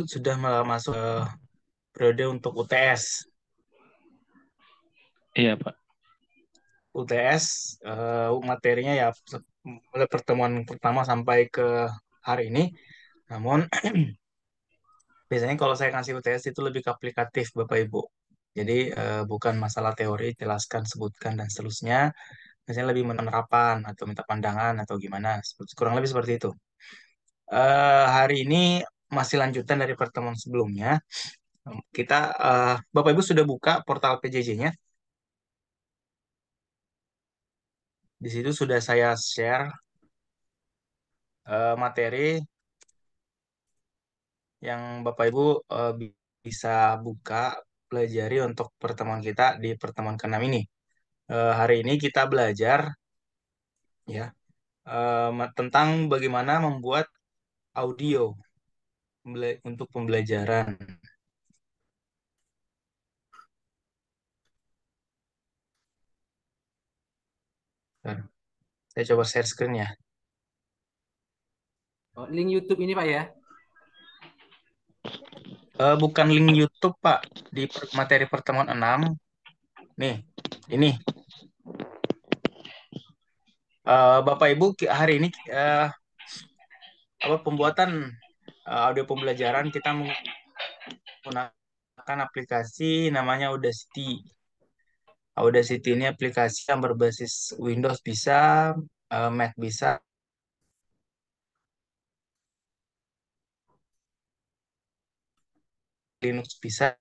sudah masuk periode untuk UTS. Iya, Pak. UTS materinya ya mulai pertemuan pertama sampai ke hari ini. Namun biasanya kalau saya kasih UTS itu lebih ke aplikatif Bapak Ibu. Jadi bukan masalah teori, jelaskan, sebutkan dan seterusnya. Biasanya lebih penerapan atau minta pandangan atau gimana. Kurang lebih seperti itu. Hari ini masih lanjutan dari pertemuan sebelumnya. Kita Bapak Ibu sudah buka portal PJJ-nya. Di situ sudah saya share materi yang Bapak Ibu bisa buka, pelajari untuk pertemuan kita di pertemuan ke-6 ini. Hari ini kita belajar ya tentang bagaimana membuat audio untuk pembelajaran. Bentar, saya coba share screen ya. Oh, link YouTube ini Pak ya? Bukan link YouTube, Pak. Di materi pertemuan 6. Nih, ini. Bapak Ibu, hari ini apa pembuatan audio pembelajaran kita menggunakan aplikasi namanya Audacity. Audacity ini aplikasi yang berbasis Windows bisa, Mac bisa, Linux bisa.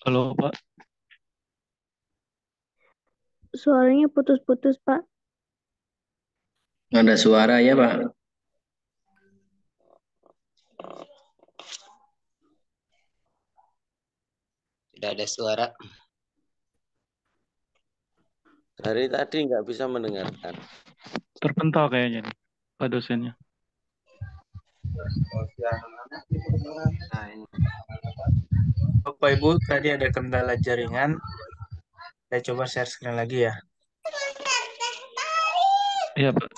Halo, Pak. Suaranya putus-putus, Pak. Ada suara ya, Pak? Tidak ada suara. Dari tadi nggak bisa mendengarkan. Terpental kayaknya nih, Pak dosennya. Nah, ini. Bapak Ibu, tadi ada kendala jaringan. Saya coba share screen lagi ya. Iya, Pak.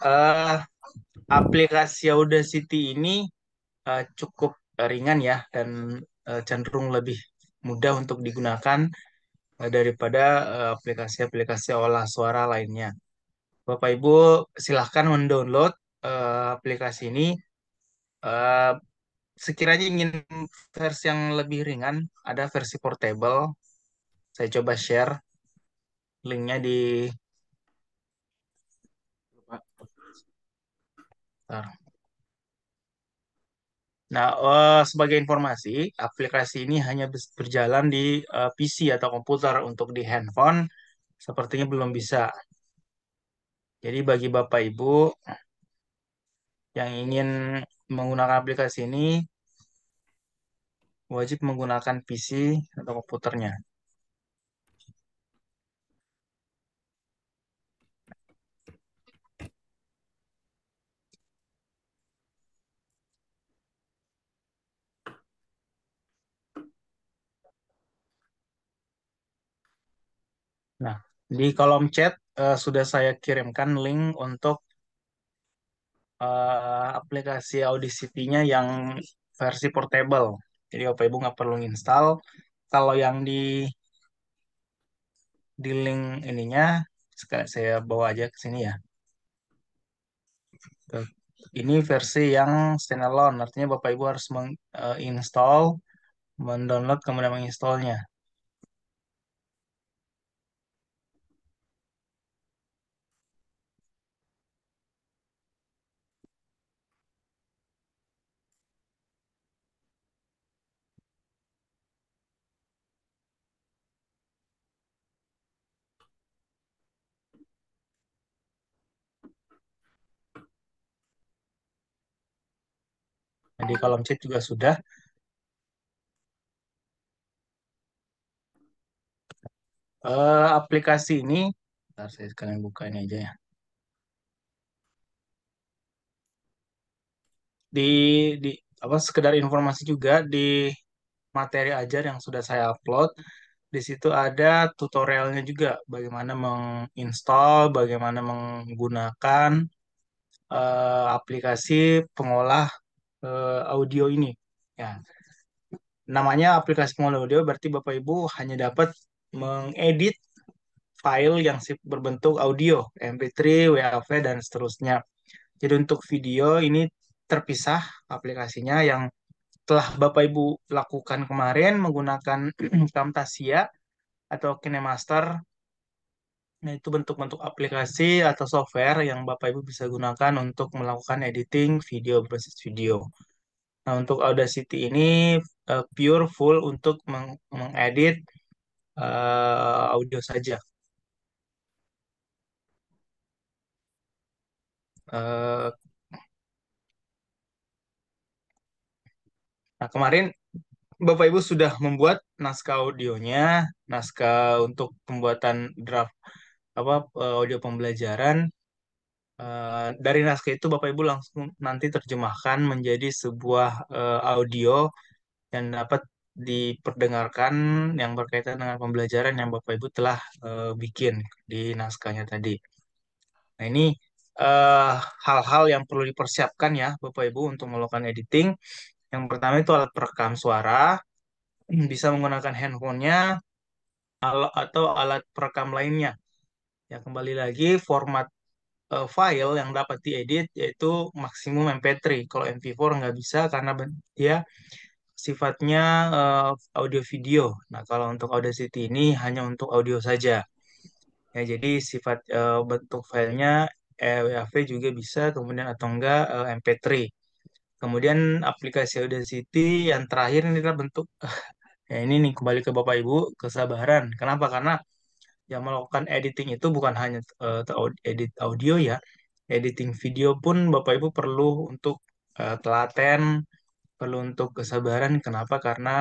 Eh, Aplikasi Audacity ini cukup ringan ya dan cenderung lebih mudah untuk digunakan daripada aplikasi-aplikasi olah suara lainnya. Bapak Ibu silahkan mendownload aplikasi ini. Eh, Sekiranya ingin versi yang lebih ringan, ada versi portable. Saya coba share linknya di. Bentar. Nah, sebagai informasi, aplikasi ini hanya berjalan di PC atau komputer. Untuk di handphone, sepertinya belum bisa. Jadi bagi Bapak Ibu yang ingin menggunakan aplikasi ini, wajib menggunakan PC atau komputernya. Nah, di kolom chat sudah saya kirimkan link untuk aplikasi Audacity-nya yang versi portable. Jadi Bapak Ibu nggak perlu install. Kalau yang di link ininya, saya bawa aja ke sini ya. Ini versi yang standalone, artinya Bapak Ibu harus menginstall, mendownload, kemudian menginstallnya. Nah, di kolom chat juga sudah. Aplikasi ini, bentar saya sekalian buka ini aja ya. Di di apa sekedar informasi juga di materi ajar yang sudah saya upload, di situ ada tutorialnya juga bagaimana menginstal, bagaimana menggunakan aplikasi pengolah audio ini. Ya, namanya aplikasi pengolah audio berarti Bapak Ibu hanya dapat mengedit file yang berbentuk audio, MP3, WAV, dan seterusnya. Jadi untuk video ini terpisah aplikasinya yang telah Bapak Ibu lakukan kemarin menggunakan Camtasia atau KineMaster. Nah, itu bentuk-bentuk aplikasi atau software yang Bapak Ibu bisa gunakan untuk melakukan editing video berbasis video. Nah, untuk Audacity ini pure full untuk mengedit audio saja. Eh, nah, kemarin Bapak Ibu sudah membuat naskah audionya, naskah untuk pembuatan draft audio pembelajaran. Dari naskah itu Bapak Ibu langsung nanti terjemahkan menjadi sebuah audio yang dapat diperdengarkan yang berkaitan dengan pembelajaran yang Bapak Ibu telah bikin di naskahnya tadi. Nah, ini eh, hal-hal yang perlu dipersiapkan ya Bapak Ibu untuk melakukan editing. Yang pertama itu alat perekam suara, bisa menggunakan handphonenya atau alat perekam lainnya. Ya, kembali lagi format file yang dapat diedit yaitu maksimum MP3. Kalau MP4 nggak bisa karena dia sifatnya audio video. Nah, kalau untuk Audacity ini hanya untuk audio saja. Ya, jadi sifat bentuk filenya WAV juga bisa, kemudian atau enggak MP3. Kemudian aplikasi Audacity yang terakhir ini adalah bentuk ya ini nih kembali ke Bapak Ibu kesabaran. Kenapa? Karena yang melakukan editing itu bukan hanya edit audio ya, editing video pun Bapak Ibu perlu untuk telaten, perlu untuk kesabaran. Kenapa? Karena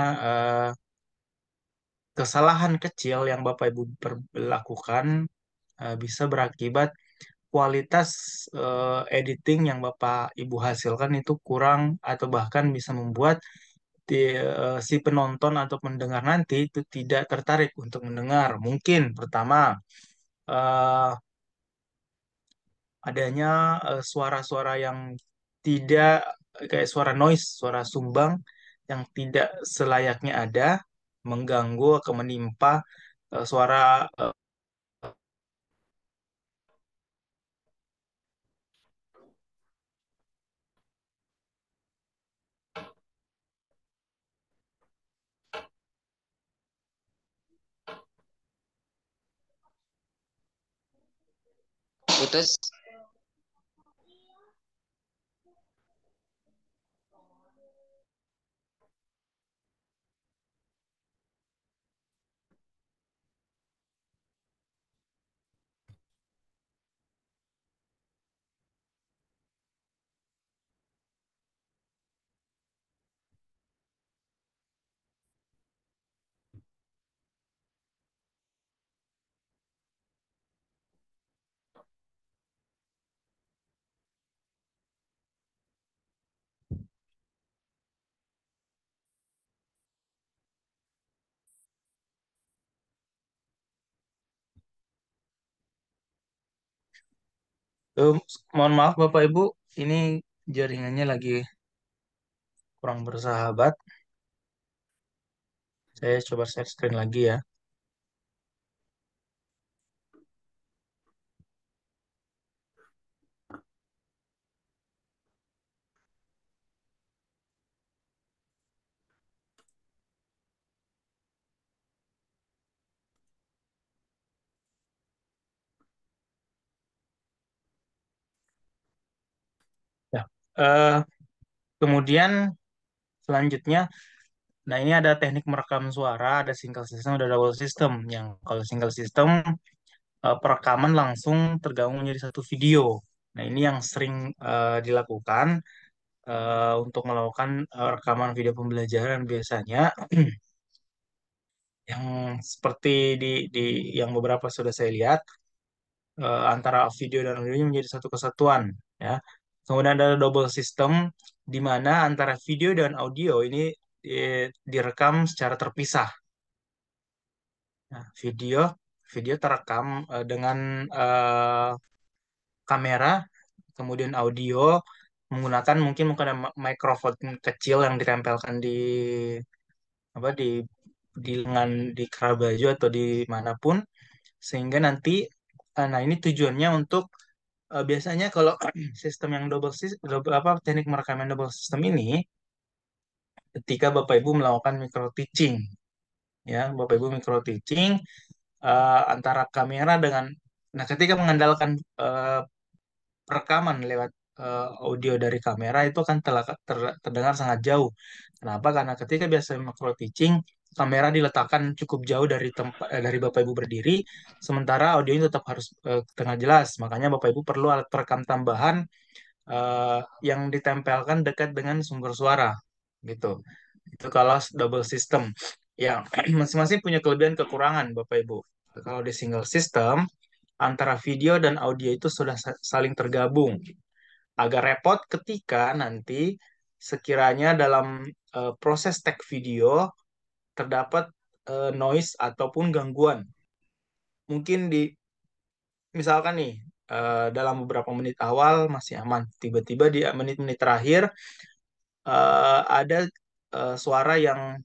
kesalahan kecil yang Bapak Ibu lakukan bisa berakibat kualitas editing yang Bapak Ibu hasilkan itu kurang atau bahkan bisa membuat si penonton atau pendengar nanti itu tidak tertarik untuk mendengar. Mungkin pertama eh, adanya suara-suara yang tidak kayak suara noise, suara sumbang yang tidak selayaknya ada, mengganggu atau menimpa suara Putus. eh, mohon maaf Bapak Ibu, ini jaringannya lagi kurang bersahabat. Saya coba share screen lagi ya. Ya. Eh, Kemudian selanjutnya, nah ini ada teknik merekam suara, ada single system, ada double system. Yang kalau single system perekaman langsung tergabung menjadi satu video. Nah ini yang sering dilakukan untuk melakukan rekaman video pembelajaran biasanya yang seperti di yang beberapa sudah saya lihat, antara video dan audionya menjadi satu kesatuan, ya. Kemudian ada double system di mana antara video dan audio ini direkam secara terpisah. Nah, video terekam dengan eh, kamera, kemudian audio menggunakan mungkin ada mikrofon kecil yang ditempelkan di apa di lengan, di kerah baju atau di manapun, sehingga nanti nah ini tujuannya untuk biasanya kalau sistem yang apa teknik merekam yang double system ini ketika Bapak Ibu melakukan micro teaching, ya Bapak Ibu micro teaching antara kamera dengan, nah ketika mengandalkan rekaman lewat audio dari kamera itu kan terdengar sangat jauh. Kenapa? Karena ketika biasa macro teaching, kamera diletakkan cukup jauh dari tempat dari Bapak Ibu berdiri, sementara audionya tetap harus terdengar jelas. Makanya Bapak Ibu perlu alat perekam tambahan yang ditempelkan dekat dengan sumber suara, gitu. Itu kalau double system. Ya, masing-masing punya kelebihan kekurangan, Bapak Ibu. Kalau di single system, antara video dan audio itu sudah saling tergabung. Agak repot ketika nanti sekiranya dalam proses tag video terdapat noise ataupun gangguan. Mungkin misalkan nih, dalam beberapa menit awal masih aman, tiba-tiba di menit-menit terakhir ada suara yang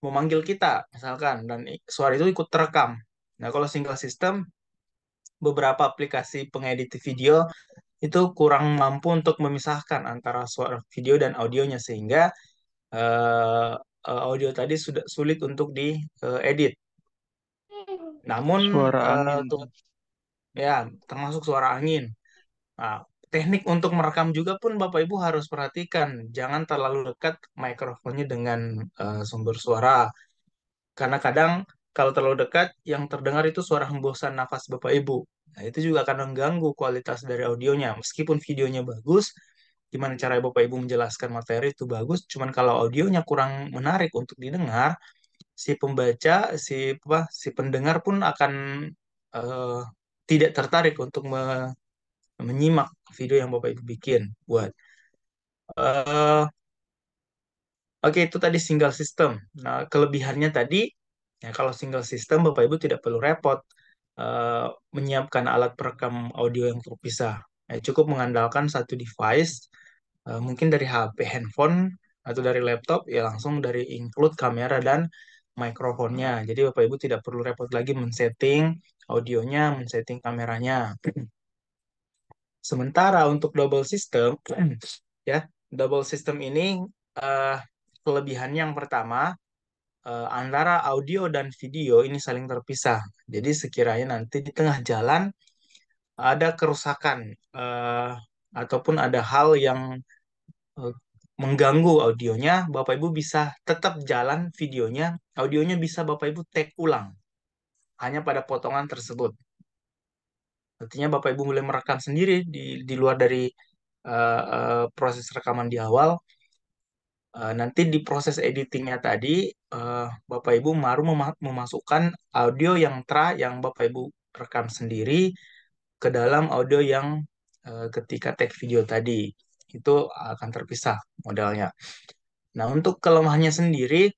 memanggil kita, misalkan, dan suara itu ikut terekam. Nah, kalau single system, beberapa aplikasi pengedit video itu kurang mampu untuk memisahkan antara suara video dan audionya, sehingga eh, audio tadi sudah sulit untuk diedit. Namun Suara angin. ya termasuk suara angin. Nah, teknik untuk merekam juga pun Bapak Ibu harus perhatikan, jangan terlalu dekat mikrofonnya dengan sumber suara, karena kadang kalau terlalu dekat yang terdengar itu suara hembusan nafas Bapak Ibu. Nah, itu juga akan mengganggu kualitas dari audionya. Meskipun videonya bagus, gimana cara Bapak Ibu menjelaskan materi itu bagus, cuman kalau audionya kurang menarik untuk didengar, si pembaca, si pendengar pun akan eh, tidak tertarik untuk menyimak video yang Bapak Ibu bikin buat. eh Oke, itu tadi single system. Nah, kelebihannya tadi, ya kalau single system Bapak Ibu tidak perlu repot eh, menyiapkan alat perekam audio yang terpisah. Cukup mengandalkan satu device, mungkin dari HP, handphone, atau dari laptop, ya langsung dari include kamera dan mikrofonnya. Jadi Bapak Ibu tidak perlu repot lagi men-setting audionya, men-setting kameranya. Sementara untuk double system, ya, double system ini eh, kelebihannya yang pertama, antara audio dan video ini saling terpisah. Jadi sekiranya nanti di tengah jalan ada kerusakan eh, ataupun ada hal yang eh, mengganggu audionya, Bapak Ibu bisa tetap jalan videonya, audionya bisa Bapak Ibu take ulang hanya pada potongan tersebut. Artinya Bapak Ibu mulai merekam sendiri di luar dari proses rekaman di awal. Nanti di proses editingnya tadi, Bapak Ibu baru memasukkan audio yang Bapak Ibu rekam sendiri ke dalam audio yang ketika tag video tadi. Itu akan terpisah modelnya. Nah, untuk kelemahannya sendiri,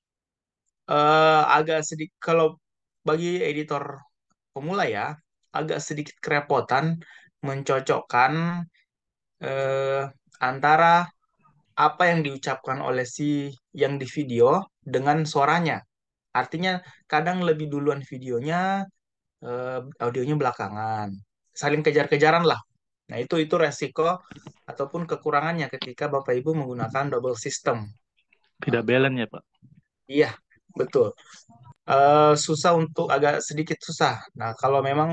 agak sedikit, kalau bagi editor pemula ya, agak sedikit kerepotan mencocokkan eh, antara apa yang diucapkan oleh si yang di video dengan suaranya. Artinya kadang lebih duluan videonya, audionya belakangan. Saling kejar-kejaran lah. Nah, itu resiko ataupun kekurangannya ketika Bapak Ibu menggunakan double system. Tidak balance ya, Pak. Iya, betul. Susah untuk agak sedikit susah. Nah,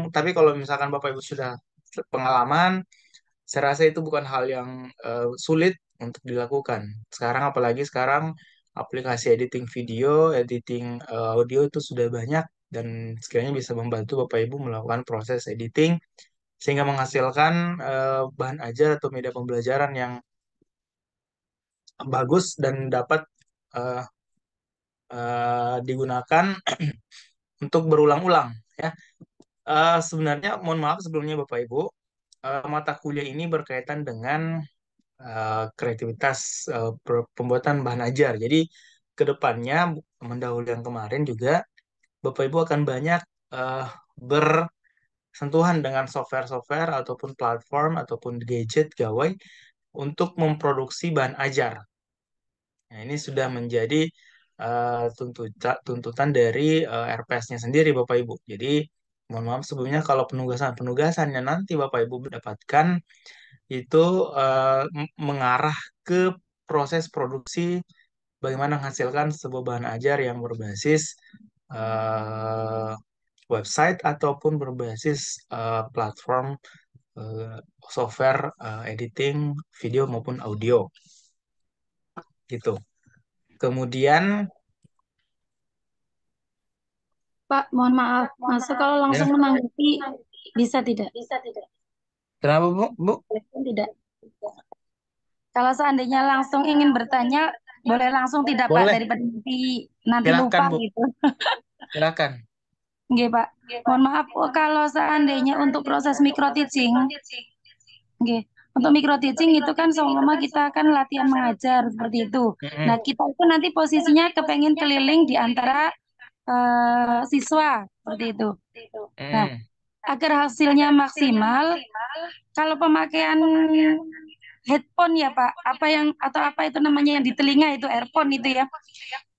tapi kalau misalkan Bapak Ibu sudah pengalaman, saya rasa itu bukan hal yang sulit untuk dilakukan. Apalagi sekarang aplikasi editing video, editing audio itu sudah banyak dan sekiranya bisa membantu Bapak Ibu melakukan proses editing sehingga menghasilkan bahan ajar atau media pembelajaran yang bagus dan dapat eh, digunakan untuk berulang-ulang ya. Sebenarnya mohon maaf sebelumnya Bapak Ibu, mata kuliah ini berkaitan dengan kreativitas pembuatan bahan ajar. Jadi kedepannya mendahului yang kemarin juga Bapak Ibu akan banyak eh, bersentuhan dengan software-software ataupun platform ataupun gadget gawai untuk memproduksi bahan ajar. Nah, ini sudah menjadi tuntutan dari RPS-nya sendiri, Bapak Ibu. Jadi, mohon maaf sebelumnya kalau penugasan-penugasan yang nanti Bapak Ibu mendapatkan itu mengarah ke proses produksi bagaimana menghasilkan sebuah bahan ajar yang berbasis eh, website ataupun berbasis platform eh, software editing video maupun audio gitu. Kemudian Pak, mohon maaf, Masa kalau langsung ya, menanggapi bisa tidak? kenapa Bu? Bu? Tidak. Kalau seandainya langsung ingin bertanya, boleh langsung tidak Pak, Boleh, daripada nanti silakan lupa Bu, gitu. silakan. Nggih, Pak. Mohon maaf, kalau seandainya untuk proses micro teaching, nggih. Untuk micro teaching itu kan seumpama kita akan latihan mengajar seperti itu. Mm-mm. Nah, kita itu nanti posisinya kepengen keliling di antara siswa seperti itu. Nah, Mm. agar hasilnya maksimal, kalau pemakaian headphone ya Pak, apa itu namanya yang di telinga itu earphone itu ya.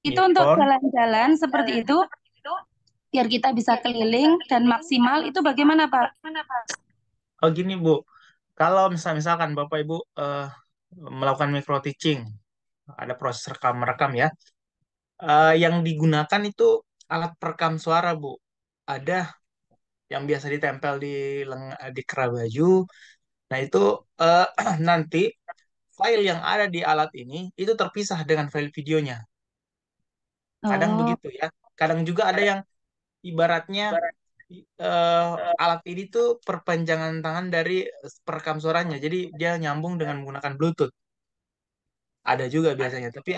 Itu untuk Earphone. jalan-jalan seperti itu, biar kita bisa keliling dan maksimal itu bagaimana Pak? Oh gini Bu, kalau misalkan Bapak Ibu melakukan micro teaching, ada proses rekam-rekam ya. Yang digunakan itu alat perekam suara Bu. Ada yang biasa ditempel di kerah baju. Nah itu eh, nanti file yang ada di alat ini itu terpisah dengan file videonya. Kadang Oh, begitu ya. Kadang juga ada yang ibaratnya eh, alat ini tuh perpanjangan tangan dari perekam suaranya. Jadi dia nyambung dengan menggunakan Bluetooth. Ada juga biasanya, tapi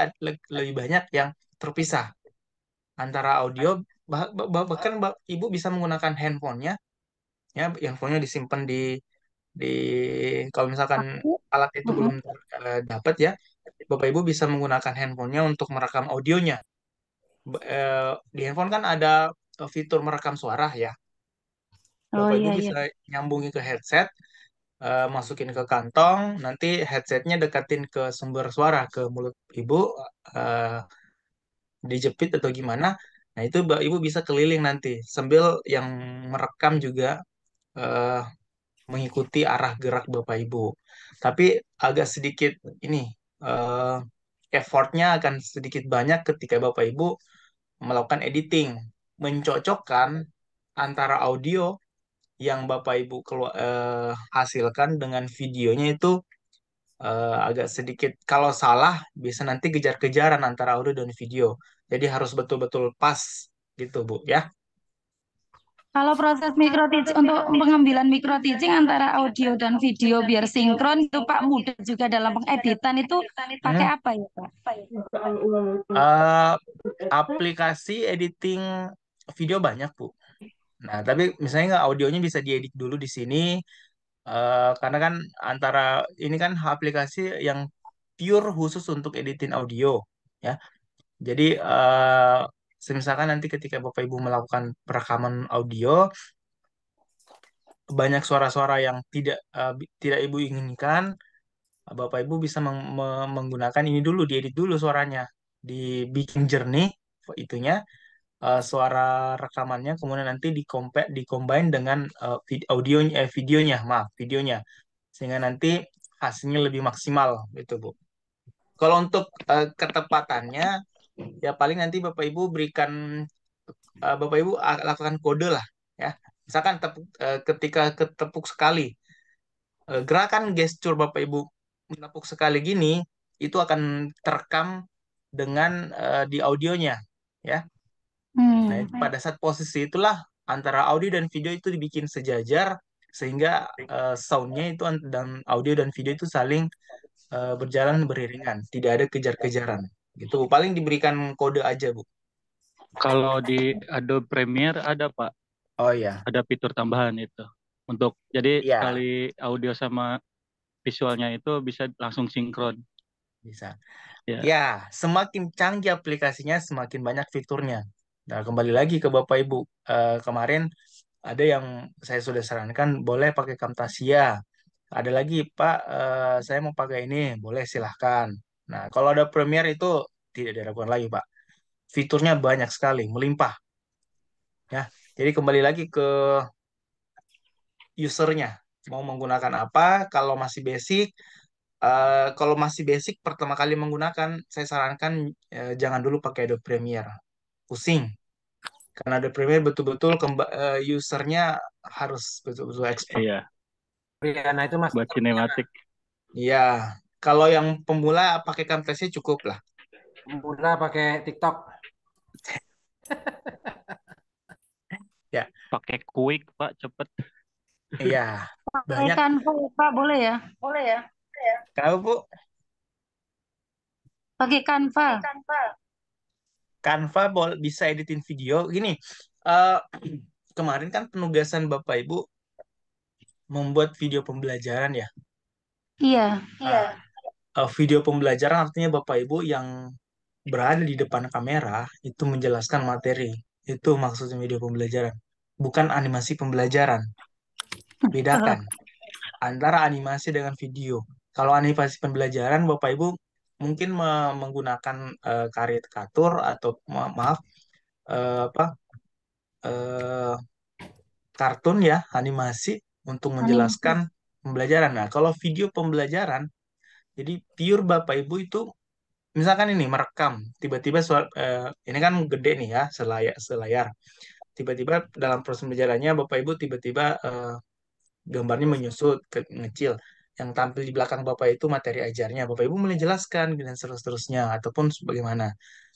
lebih banyak yang terpisah antara audio. Bahkan Ibu bisa menggunakan handphonenya, ya, handphonenya disimpan di kalau misalkan aku, alat itu mm-mm. belum dapat ya, Bapak Ibu bisa menggunakan handphonenya untuk merekam audionya. Di handphone kan ada fitur merekam suara ya. Oh Bapak Ibu iya iya. bisa nyambungin ke headset, masukin ke kantong, nanti headsetnya dekatin ke sumber suara, ke mulut Ibu, eh, dijepit atau gimana. Nah, itu Ibu bisa keliling nanti sambil yang merekam juga eh, mengikuti arah gerak Bapak Ibu. Tapi agak sedikit ini eh, effortnya akan sedikit banyak ketika Bapak Ibu melakukan editing, mencocokkan antara audio yang Bapak Ibu hasilkan dengan videonya itu agak sedikit kalau salah bisa nanti kejar-kejaran antara audio dan video. Jadi harus betul-betul pas gitu Bu ya. Kalau proses micro teaching untuk pengambilan micro teaching antara audio dan video biar sinkron itu Pak mudah juga dalam pengeditan itu pakai Hmm. apa ya Pak? Eh, aplikasi editing video banyak Bu. Nah, tapi misalnya nggak audionya bisa diedit dulu di sini, karena kan antara ini kan aplikasi yang pure khusus untuk editing audio, ya. Jadi, semisalkan nanti ketika Bapak Ibu melakukan perekaman audio, banyak suara-suara yang tidak Ibu inginkan, Bapak Ibu bisa menggunakan ini dulu, diedit dulu suaranya, dibikin jernih itunya, suara rekamannya, kemudian nanti dikombin dengan videonya, maaf, videonya, sehingga nanti hasilnya lebih maksimal, gitu Bu. Kalau untuk ketepatannya, ya paling nanti Bapak Ibu lakukan kode lah, ya. Misalkan ketika ketepuk sekali, gerakan gestur Bapak Ibu menepuk sekali gini, itu akan terekam dengan di audionya, ya. Nah, Hmm. pada saat posisi itulah antara audio dan video itu dibikin sejajar sehingga soundnya itu dan audio dan video itu saling berjalan beriringan, tidak ada kejar-kejaran. Gitu, Bu. Paling diberikan kode aja, Bu. Kalau di Adobe Premiere ada Pak, Oh iya, ada fitur tambahan itu. Untuk jadi iya sekali audio sama visualnya itu bisa langsung sinkron. bisa. Ya, Ya, semakin canggih aplikasinya, semakin banyak fiturnya. Nah, kembali lagi ke Bapak Ibu. Kemarin ada yang saya sudah sarankan, boleh pakai Camtasia. Ada lagi, Pak, saya mau pakai ini, boleh silahkan. Nah, kalau ada Premiere itu tidak diragukan lagi, Pak. Fiturnya banyak sekali, melimpah. Ya, jadi kembali lagi ke usernya. Mau menggunakan apa? Kalau masih basic pertama kali menggunakan, saya sarankan jangan dulu pakai Adobe Premiere. Pusing. Karena Adobe Premiere betul-betul usernya harus betul-betul expert. iya, Riana itu Mas. buat sinematik. Iya, kalau yang pemula pakai Camtasia cukup lah. Mula pakai TikTok. Ya, Pakai Quick Pak, cepet. iya, Pakai banyak. Canva ya, Pak, boleh ya? Boleh ya? Kalau Bu, Pakai Canva. Canva bisa editin video. Gini, eh, kemarin kan penugasan Bapak Ibu membuat video pembelajaran ya. Iya. Nah, video pembelajaran artinya Bapak Ibu yang berada di depan kamera itu menjelaskan materi. Itu maksudnya video pembelajaran. Bukan animasi pembelajaran. Bedakan antara animasi dengan video. Kalau animasi pembelajaran, Bapak Ibu mungkin menggunakan karikatur atau maaf apa eh, kartun ya, animasi untuk Animasi. menjelaskan pembelajaran. Nah, kalau video pembelajaran, jadi pure Bapak Ibu itu misalkan ini merekam, tiba-tiba ini kan gede nih ya, selayar. Tiba-tiba dalam proses pembelajarannya Bapak Ibu tiba-tiba gambarnya menyusut, ngecil. Yang tampil di belakang Bapak itu materi ajarnya. Bapak Ibu mulai jelaskan dan seterusnya ataupun sebagaimana.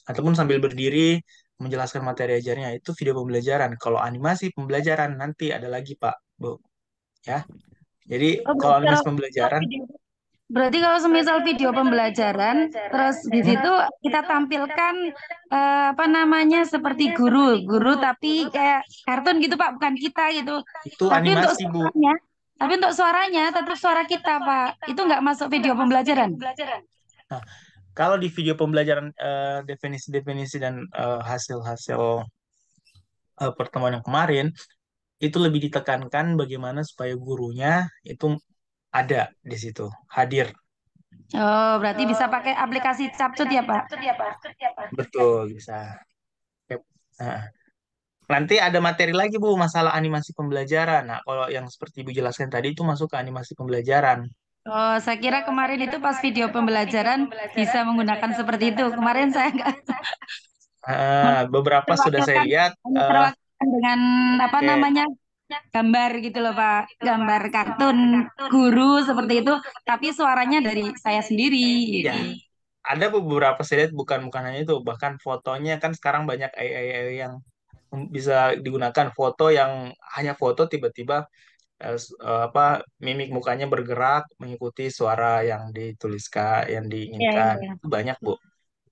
Ataupun sambil berdiri menjelaskan materi ajarnya itu video pembelajaran. Kalau animasi pembelajaran nanti ada lagi Pak, Bu, ya. Jadi Oh, kalau berarti animasi kalau pembelajaran, video Berarti kalau semisal video pembelajaran, terus di hmm, situ kita tampilkan apa namanya seperti guru tapi kayak kartun gitu Pak, bukan kita gitu. itu Tapi untuk animasi Bu. suaranya, tapi untuk suaranya tetap suara kita Pak. Itu nggak masuk video pembelajaran. Nah, kalau di video pembelajaran definisi-definisi dan hasil-hasil pertemuan yang kemarin itu lebih ditekankan bagaimana supaya gurunya itu ada di situ, hadir. Oh, berarti bisa pakai aplikasi Capcut ya Pak? Betul, bisa. Yep. Nah, nanti ada materi lagi Bu, masalah animasi pembelajaran. Nah, kalau yang seperti Ibu jelaskan tadi itu masuk ke animasi pembelajaran. Oh, saya kira kemarin itu pas video pembelajaran bisa menggunakan seperti itu. Kemarin saya nggak Beberapa sudah saya terwakilkan, lihat. hanya terwakilkan dengan apa Oke, namanya gambar gitu loh Pak, gambar kartun guru seperti itu, tapi suaranya dari saya sendiri ya, gitu. ada beberapa saya lihat bukan hanya itu, bahkan fotonya kan sekarang banyak AI yang bisa digunakan foto yang hanya foto tiba-tiba apa mimik mukanya bergerak mengikuti suara yang dituliskan, yang Ya, diinginkan. ya. Itu banyak, Bu.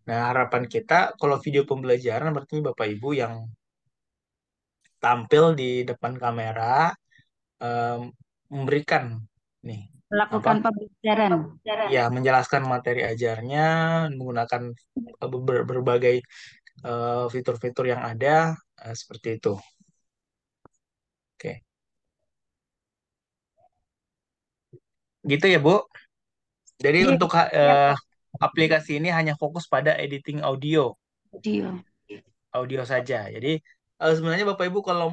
Nah, harapan kita kalau video pembelajaran berarti Bapak Ibu yang tampil di depan kamera em, memberikan nih apa? Melakukan pembelajaran. Ya, menjelaskan materi ajarnya menggunakan berbagai fitur-fitur yang ada seperti itu. Oke. Gitu ya, Bu. Jadi Iya, untuk iya Pak. aplikasi ini hanya fokus pada editing audio. Video. Audio saja. Jadi sebenarnya Bapak Ibu kalau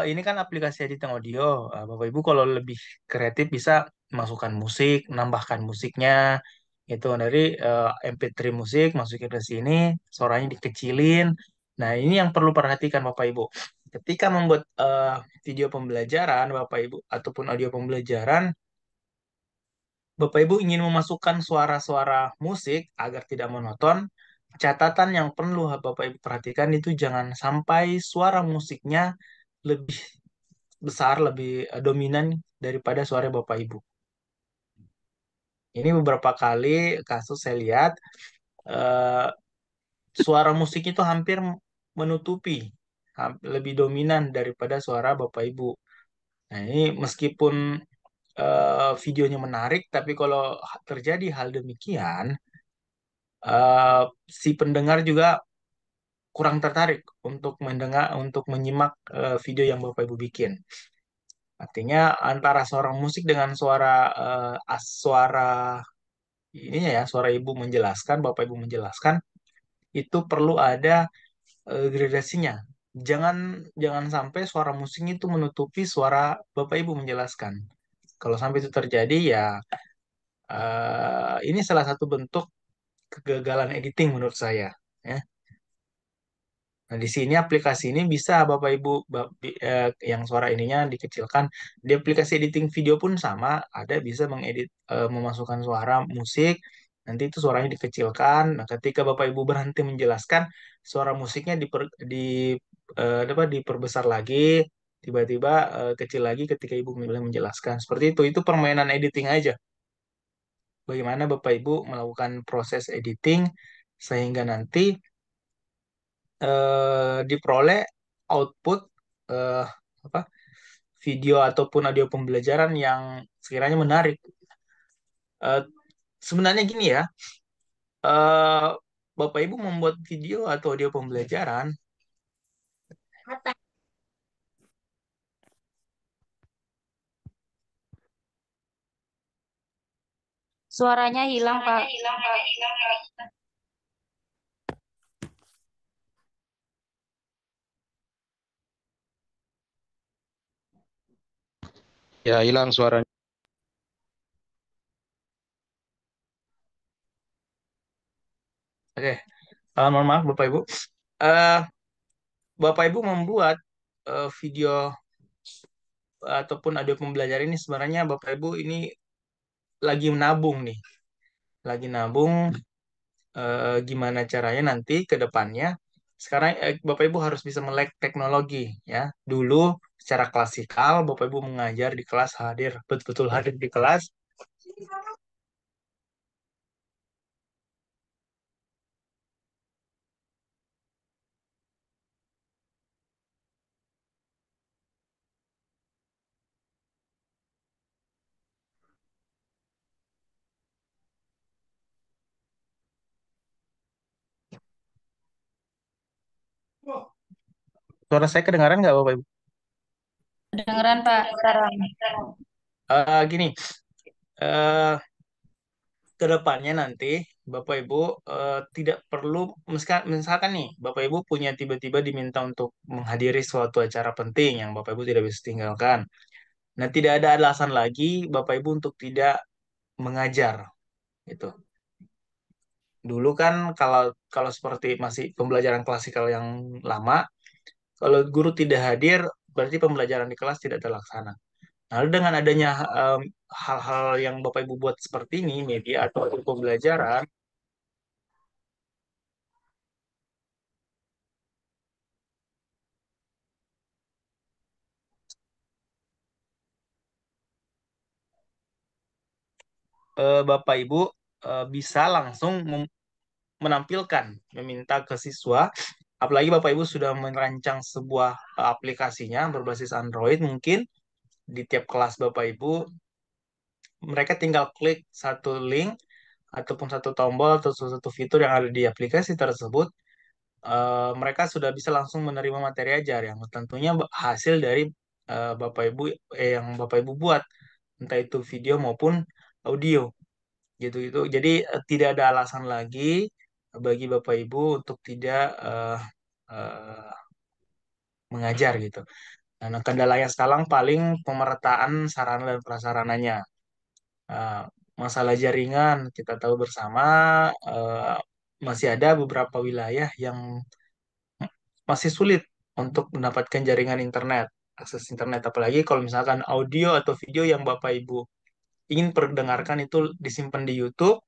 ini kan aplikasi editing audio, Bapak Ibu kalau lebih kreatif bisa masukkan musik, menambahkan musiknya, itu dari MP3 musik masukin ke sini, suaranya dikecilin. Nah, ini yang perlu perhatikan Bapak Ibu. Ketika membuat video pembelajaran Bapak Ibu ataupun audio pembelajaran, Bapak Ibu ingin memasukkan suara-suara musik agar tidak monoton. Catatan yang perlu Bapak Ibu perhatikan itu jangan sampai suara musiknya lebih besar, lebih dominan daripada suara Bapak Ibu. Ini beberapa kali kasus saya lihat eh, suara musik itu hampir menutupi, lebih dominan daripada suara Bapak Ibu. Nah, ini meskipun videonya menarik, tapi kalau terjadi hal demikian, eh, si pendengar juga kurang tertarik untuk mendengar, untuk menyimak video yang Bapak Ibu bikin. Artinya antara suara musik dengan suara ininya ya, suara ibu menjelaskan, bapak ibu menjelaskan, itu perlu ada gradasinya. Jangan jangan sampai suara musiknya itu menutupi suara bapak ibu menjelaskan. Kalau sampai itu terjadi ya, ini salah satu bentuk kegagalan editing menurut saya. Ya. Nah, di sini aplikasi ini bisa Bapak Ibu yang suara ininya dikecilkan. Di aplikasi editing video pun sama, ada bisa mengedit memasukkan suara musik, nanti itu suaranya dikecilkan. Nah, ketika Bapak Ibu berhenti menjelaskan, suara musiknya diperbesar lagi, tiba-tiba kecil lagi ketika Ibu mulai menjelaskan. Seperti itu. Itu permainan editing aja. Bagaimana Bapak Ibu melakukan proses editing sehingga nanti diperoleh output eh, apa video ataupun audio pembelajaran yang sekiranya menarik. Eh, Sebenarnya gini ya, eh, Bapak Ibu membuat video atau audio pembelajaran, Suaranya hilang, Pak. Ya, hilang suaranya. oke, mohon maaf Bapak Ibu, Eh, Bapak Ibu membuat video ataupun audio pembelajaran ini sebenarnya Bapak Ibu ini lagi menabung nih, lagi nabung gimana caranya nanti ke depannya. Sekarang Bapak Ibu harus bisa melek teknologi ya. Dulu secara klasikal Bapak Ibu mengajar di kelas, hadir betul-betul hadir di kelas. Suara saya kedengaran nggak Bapak Ibu? Kedengeran, Pak, sekarang. Gini, eh ke depannya nanti Bapak Ibu tidak perlu misalkan nih Bapak Ibu punya tiba-tiba diminta untuk menghadiri suatu acara penting yang Bapak Ibu tidak bisa tinggalkan. Nah, tidak ada alasan lagi Bapak Ibu untuk tidak mengajar gitu. Dulu kan kalau kalau seperti masih pembelajaran klasikal yang lama, kalau guru tidak hadir berarti pembelajaran di kelas tidak terlaksana. Nah, lalu dengan adanya hal-hal yang Bapak Ibu buat seperti ini, media atau pembelajaran, Bapak Ibu bisa langsung menampilkan, meminta ke siswa, apalagi Bapak Ibu sudah merancang sebuah aplikasinya berbasis Android mungkin di tiap kelas Bapak Ibu, mereka tinggal klik satu link ataupun satu tombol atau satu fitur yang ada di aplikasi tersebut, mereka sudah bisa langsung menerima materi ajar yang tentunya hasil dari yang Bapak Ibu buat, entah itu video maupun audio gitu gitu. Jadi tidak ada alasan lagi bagi Bapak Ibu untuk tidak eh, mengajar gitu. Nah, kendalanya sekarang paling pemerataan sarana dan prasarananya. Eh, Masalah jaringan kita tahu bersama, eh, masih ada beberapa wilayah yang masih sulit untuk mendapatkan jaringan internet, akses internet. Apalagi kalau misalkan audio atau video yang Bapak Ibu ingin perdengarkan itu disimpan di YouTube,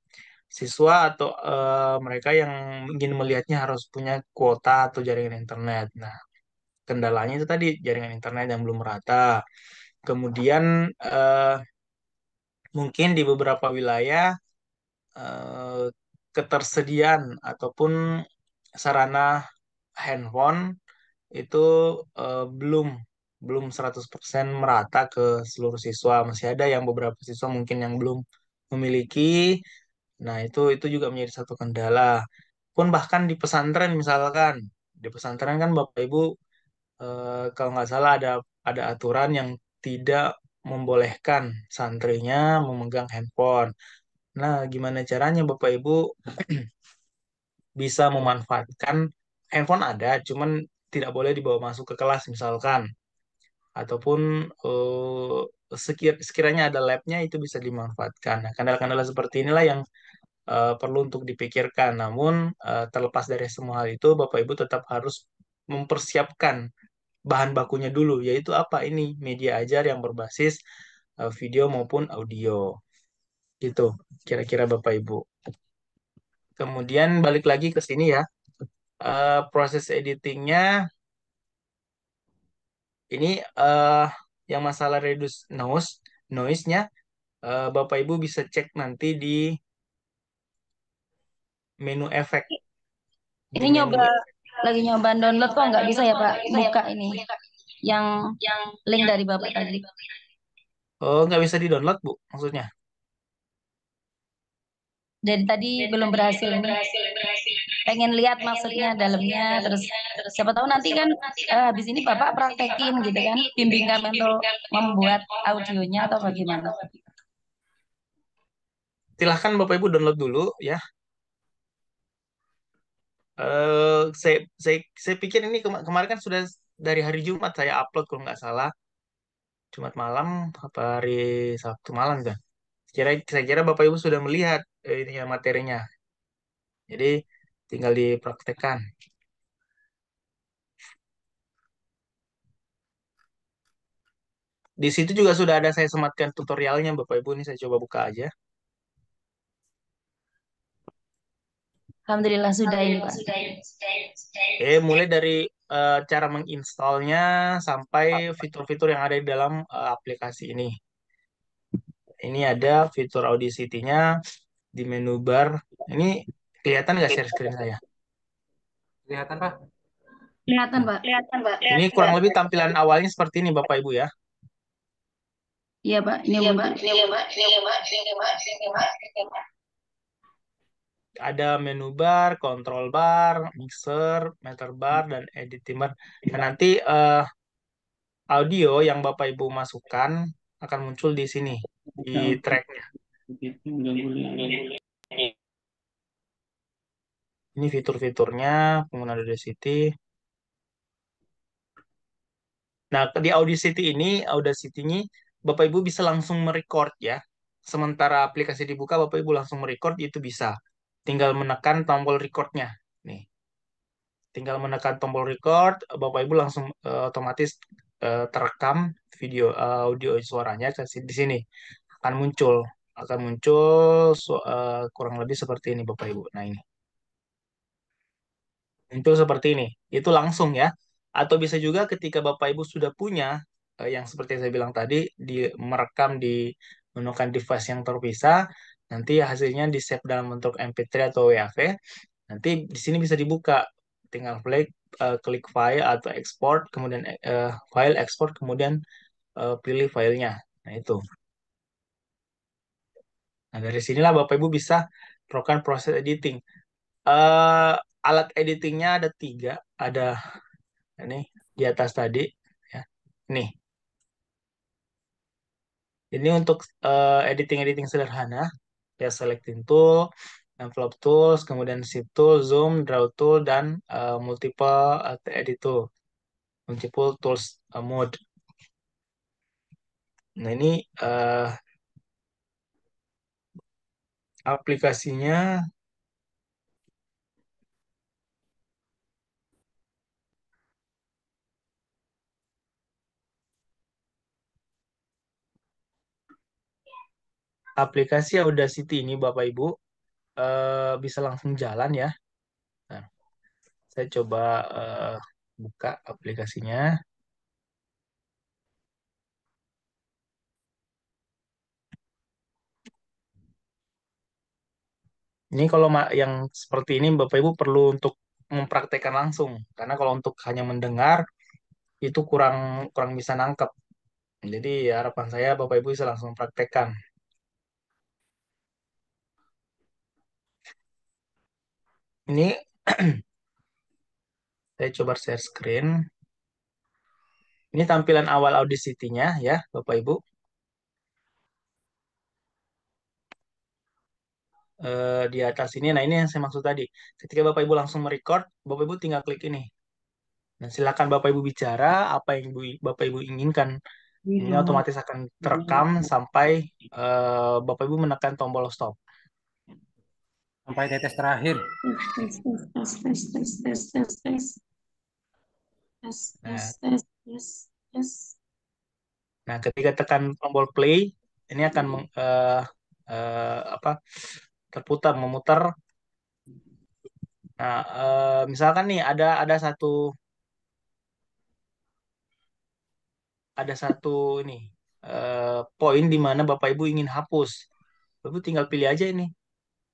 siswa atau mereka yang ingin melihatnya harus punya kuota atau jaringan internet. Nah, kendalanya itu tadi jaringan internet yang belum merata. Kemudian mungkin di beberapa wilayah eh, ketersediaan ataupun sarana handphone itu belum belum 100% merata ke seluruh siswa. Masih ada yang beberapa siswa mungkin yang belum memiliki. Nah, itu juga menjadi satu kendala. Pun bahkan di pesantren misalkan, di pesantren kan Bapak Ibu kalau nggak salah ada aturan yang tidak membolehkan santrinya memegang handphone. Nah, gimana caranya Bapak Ibu bisa memanfaatkan handphone ada, cuman tidak boleh dibawa masuk ke kelas misalkan, ataupun sekiranya ada labnya itu bisa dimanfaatkan. Nah, kendala-kendala seperti inilah yang perlu untuk dipikirkan. Namun terlepas dari semua hal itu, Bapak Ibu tetap harus mempersiapkan bahan bakunya dulu, yaitu apa ini media ajar yang berbasis video maupun audio. Gitu, kira-kira Bapak Ibu. Kemudian balik lagi ke sini ya. Proses editingnya ini yang masalah reduce noise-nya Bapak Ibu bisa cek nanti di menu efek. Di Ini menu lagi nyoba download kok nggak bisa ya Pak. Buka ini yang link dari Bapak tadi. Oh, nggak bisa di-download, Bu, maksudnya. Dari tadi belum berhasil ini. Pengen lihat maksudnya dalamnya, terus siapa tahu nanti kan habis ini Bapak praktekin gitu kan, bimbingan untuk membuat audionya atau bagaimana. Silahkan Bapak Ibu download dulu ya. Saya pikir ini kemarin kan sudah dari hari Jumat saya upload kalau nggak salah. Jumat malam apa hari Sabtu malam kan. Saya kira Bapak Ibu sudah melihat ini ya materinya. Jadi tinggal dipraktekkan. Di situ juga sudah ada saya sematkan tutorialnya Bapak Ibu, ini saya coba buka aja. Alhamdulillah sudah ini Pak. Mulai dari cara menginstalnya sampai fitur-fitur yang ada di dalam aplikasi ini. Ini ada fitur Audacity-nya di menu bar. Ini kelihatan nggak share screen saya? Kelihatan, Pak? Kelihatan Pak. Ini kurang lebih tampilan awalnya seperti ini Bapak Ibu ya. Iya Pak, ini muncul. Ada menu bar, control bar, mixer, meter bar, dan editing bar. Nah, nanti audio yang Bapak Ibu masukkan akan muncul di sini, di tracknya. Ini fitur-fiturnya, penggunaan Audacity. Nah, di Audacity ini Bapak Ibu bisa langsung merecord ya. Sementara aplikasi dibuka, Bapak Ibu langsung merecord itu bisa. Tinggal menekan tombol recordnya. Nih, tinggal menekan tombol record, Bapak Ibu langsung otomatis terekam video audio suaranya di sini akan muncul kurang lebih seperti ini Bapak Ibu. Nah, ini muncul seperti ini. Itu langsung ya. Atau bisa juga ketika Bapak Ibu sudah punya yang seperti saya bilang tadi merekam di menggunakan device yang terpisah, nanti hasilnya di save dalam bentuk MP3 atau WAV. Nanti di sini bisa dibuka, tinggal klik file atau export, kemudian file export, kemudian pilih filenya. Nah, itu. Nah, dari sinilah Bapak Ibu bisa melakukan proses editing. Eh, Alat editingnya ada 3, ada ini di atas tadi, ya. Nih, ini untuk editing-editing sederhana, ya selecting tool, envelope tools, kemudian shift tool, zoom, draw tool, dan multiple edit tool, multiple tools mode. Nah, ini aplikasinya. Aplikasi Audacity ini Bapak Ibu bisa langsung jalan ya. Nah, saya coba buka aplikasinya. Ini kalau yang seperti ini Bapak Ibu perlu untuk mempraktekkan langsung. Karena kalau untuk hanya mendengar itu kurang kurang bisa nangkep. Jadi harapan saya Bapak Ibu bisa langsung praktekkan. Ini saya coba share screen. Ini tampilan awal Audacity-nya ya, Bapak Ibu. Di atas ini, nah ini yang saya maksud tadi. Ketika Bapak Ibu langsung merecord, Bapak Ibu tinggal klik ini. Dan silakan Bapak Ibu bicara apa yang Bapak Ibu inginkan. Ini otomatis akan terekam sampai Bapak Ibu menekan tombol stop. Sampai tetes terakhir. Tes, tes, tes, tes, tes, tes, tes, tes. Tes, tes, Nah, tes, tes, tes. nah, ketika tekan tombol play, ini akan apa terputar memutar. Nah, misalkan nih ada satu ini poin di mana Bapak Ibu ingin hapus. Bapak Ibu tinggal pilih aja ini.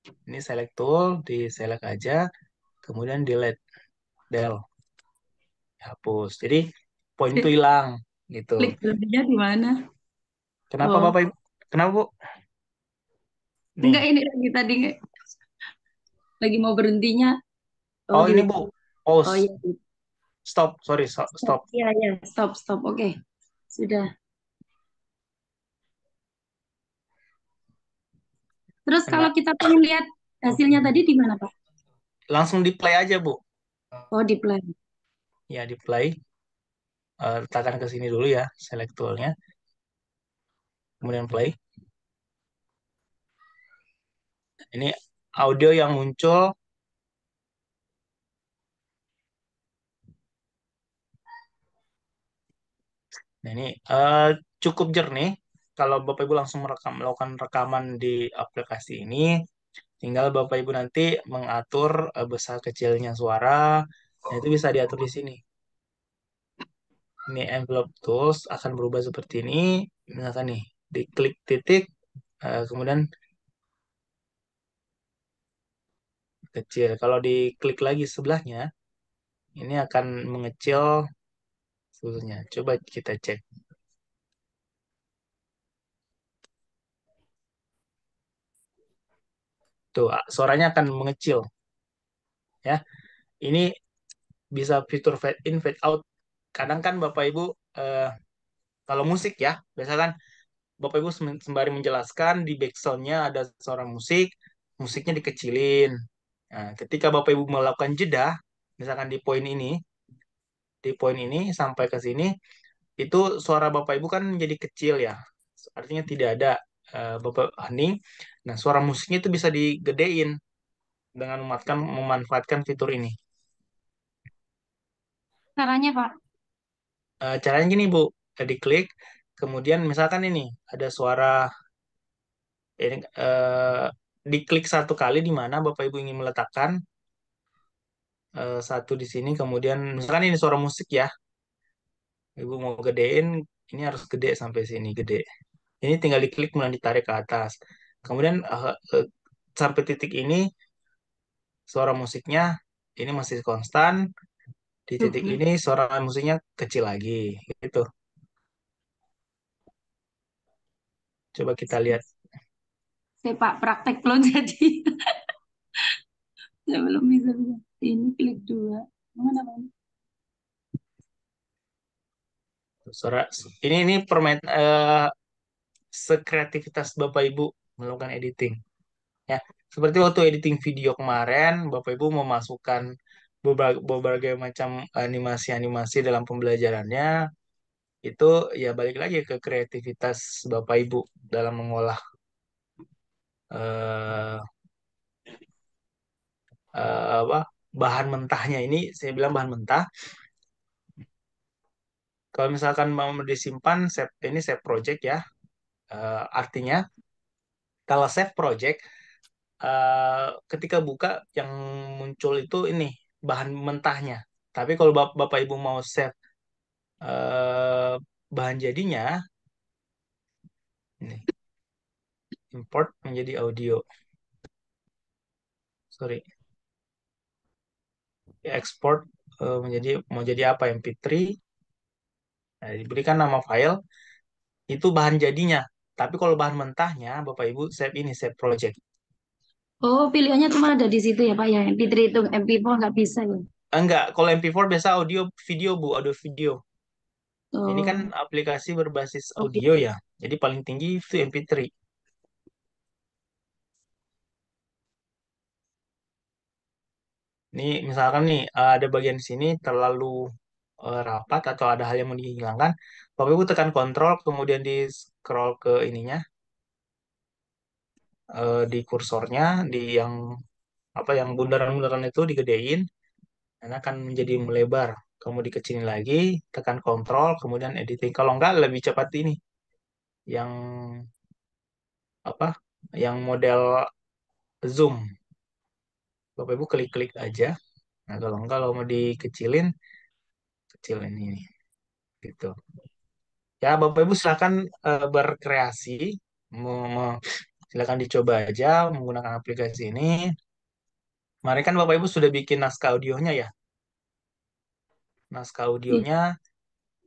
Ini select tool, di select aja, kemudian delete, del, hapus. Jadi poin itu hilang gitu. Klik berhentinya di mana? Kenapa Oh, Bapak Ibu? Kenapa Bu? enggak Nih. ini lagi tadi lagi mau berhentinya. Oh, Oh di ini Bu. Oh Pause. iya, Stop. Sorry, stop. stop. Iya, iya, stop, stop. Oke. Sudah. Terus kalau Nah, kita pengen lihat hasilnya tadi di mana, Pak? langsung di play aja Bu. Oh, di play. Ya di play. Letakkan ke sini dulu ya, select toolnya. Kemudian play. Ini audio yang muncul. Nah, ini cukup jernih. Kalau Bapak Ibu langsung melakukan rekaman di aplikasi ini, tinggal Bapak Ibu nanti mengatur besar kecilnya suara. Nah, itu bisa diatur di sini. Ini envelope tools akan berubah seperti ini. Misalkan nih, diklik titik, kemudian kecil. Kalau diklik lagi sebelahnya, ini akan mengecil susunya. Coba kita cek. Tuh, suaranya akan mengecil. Ya, ini bisa fitur fade in, fade out. Kadang kan Bapak Ibu, eh, kalau musik ya, biasa kan Bapak Ibu sembari menjelaskan di backsoundnya ada suara musik, musiknya dikecilin. Nah, ketika Bapak Ibu melakukan jeda, misalkan di poin ini sampai ke sini, itu suara Bapak Ibu kan menjadi kecil ya. Artinya tidak ada Bapak hening. Nah, suara musiknya itu bisa digedein dengan memanfaatkan fitur ini. Caranya, Pak. Caranya gini Bu, diklik, kemudian misalkan ini ada suara ini diklik satu kali di mana Bapak Ibu ingin meletakkan satu di sini, kemudian misalkan ini suara musik ya, Ibu mau gedein, ini harus gede sampai sini gede. Ini tinggal diklik kemudian ditarik ke atas. Kemudian sampai titik ini suara musiknya ini masih konstan, di Tuh, titik ini suara musiknya kecil lagi, gitu. Coba kita lihat. saya Pak praktek belum jadi. Saya belum bisa bisa. Ini klik dua. Mana, Pak? Suara ini permain sekreativitas Bapak Ibu melakukan editing. Ya, seperti waktu editing video kemarin, Bapak Ibu memasukkan berbagai macam animasi-animasi dalam pembelajarannya, itu ya balik lagi ke kreativitas Bapak Ibu dalam mengolah eh, apa bahan mentahnya ini. Saya bilang bahan mentah. Kalau misalkan mau disimpan, save project ya. Artinya kalau save project, ketika buka yang muncul itu ini bahan mentahnya. Tapi kalau Bapak Ibu mau save eh, bahan jadinya, ini import menjadi audio. Sorry. ekspor mau jadi apa MP3, nah, diberikan nama file itu bahan jadinya. Tapi kalau bahan mentahnya, Bapak Ibu save project. Oh, pilihannya cuma ada di situ ya Pak ya. MP3 itu MP4 nggak bisa ya. Enggak, kalau MP4 biasa audio video Bu, audio video. Ini kan Oh, aplikasi berbasis oke. audio ya. Jadi paling tinggi itu MP3. Ini misalkan nih ada bagian sini terlalu rapat atau ada hal yang mau dihilangkan, Bapak Ibu tekan kontrol kemudian di scroll ke ininya di kursornya di yang apa yang bundaran-bundaran itu digedein, dan akan menjadi melebar. Kamu dikecilin lagi, tekan kontrol kemudian editing. Kalau enggak lebih cepat ini yang apa? Yang model zoom. Bapak Ibu klik-klik aja. Nah, kalau enggak kalau mau dikecilin, kecilin ini gitu. Ya, Bapak Ibu silakan berkreasi. Silakan dicoba aja menggunakan aplikasi ini. Kemarin kan Bapak Ibu sudah bikin naskah audionya ya. Naskah audionya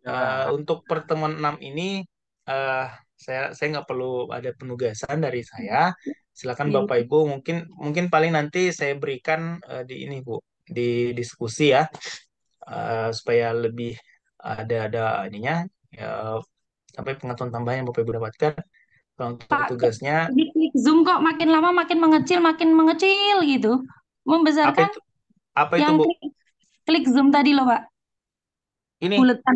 Ya. untuk pertemuan 6 ini eh saya nggak perlu ada penugasan dari saya. Silakan Iya. Bapak Ibu mungkin mungkin paling nanti saya berikan di ini Bu, di diskusi ya, supaya lebih ada ininya ya, sampai pengetahuan tambahan yang Bapak Ibu dapatkan. Kalau untuk Pak, tugasnya di klik Zoom kok makin lama makin mengecil gitu. apa Membesarkan itu apa itu yang Bu? klik Zoom tadi loh Pak. Ini Buletan.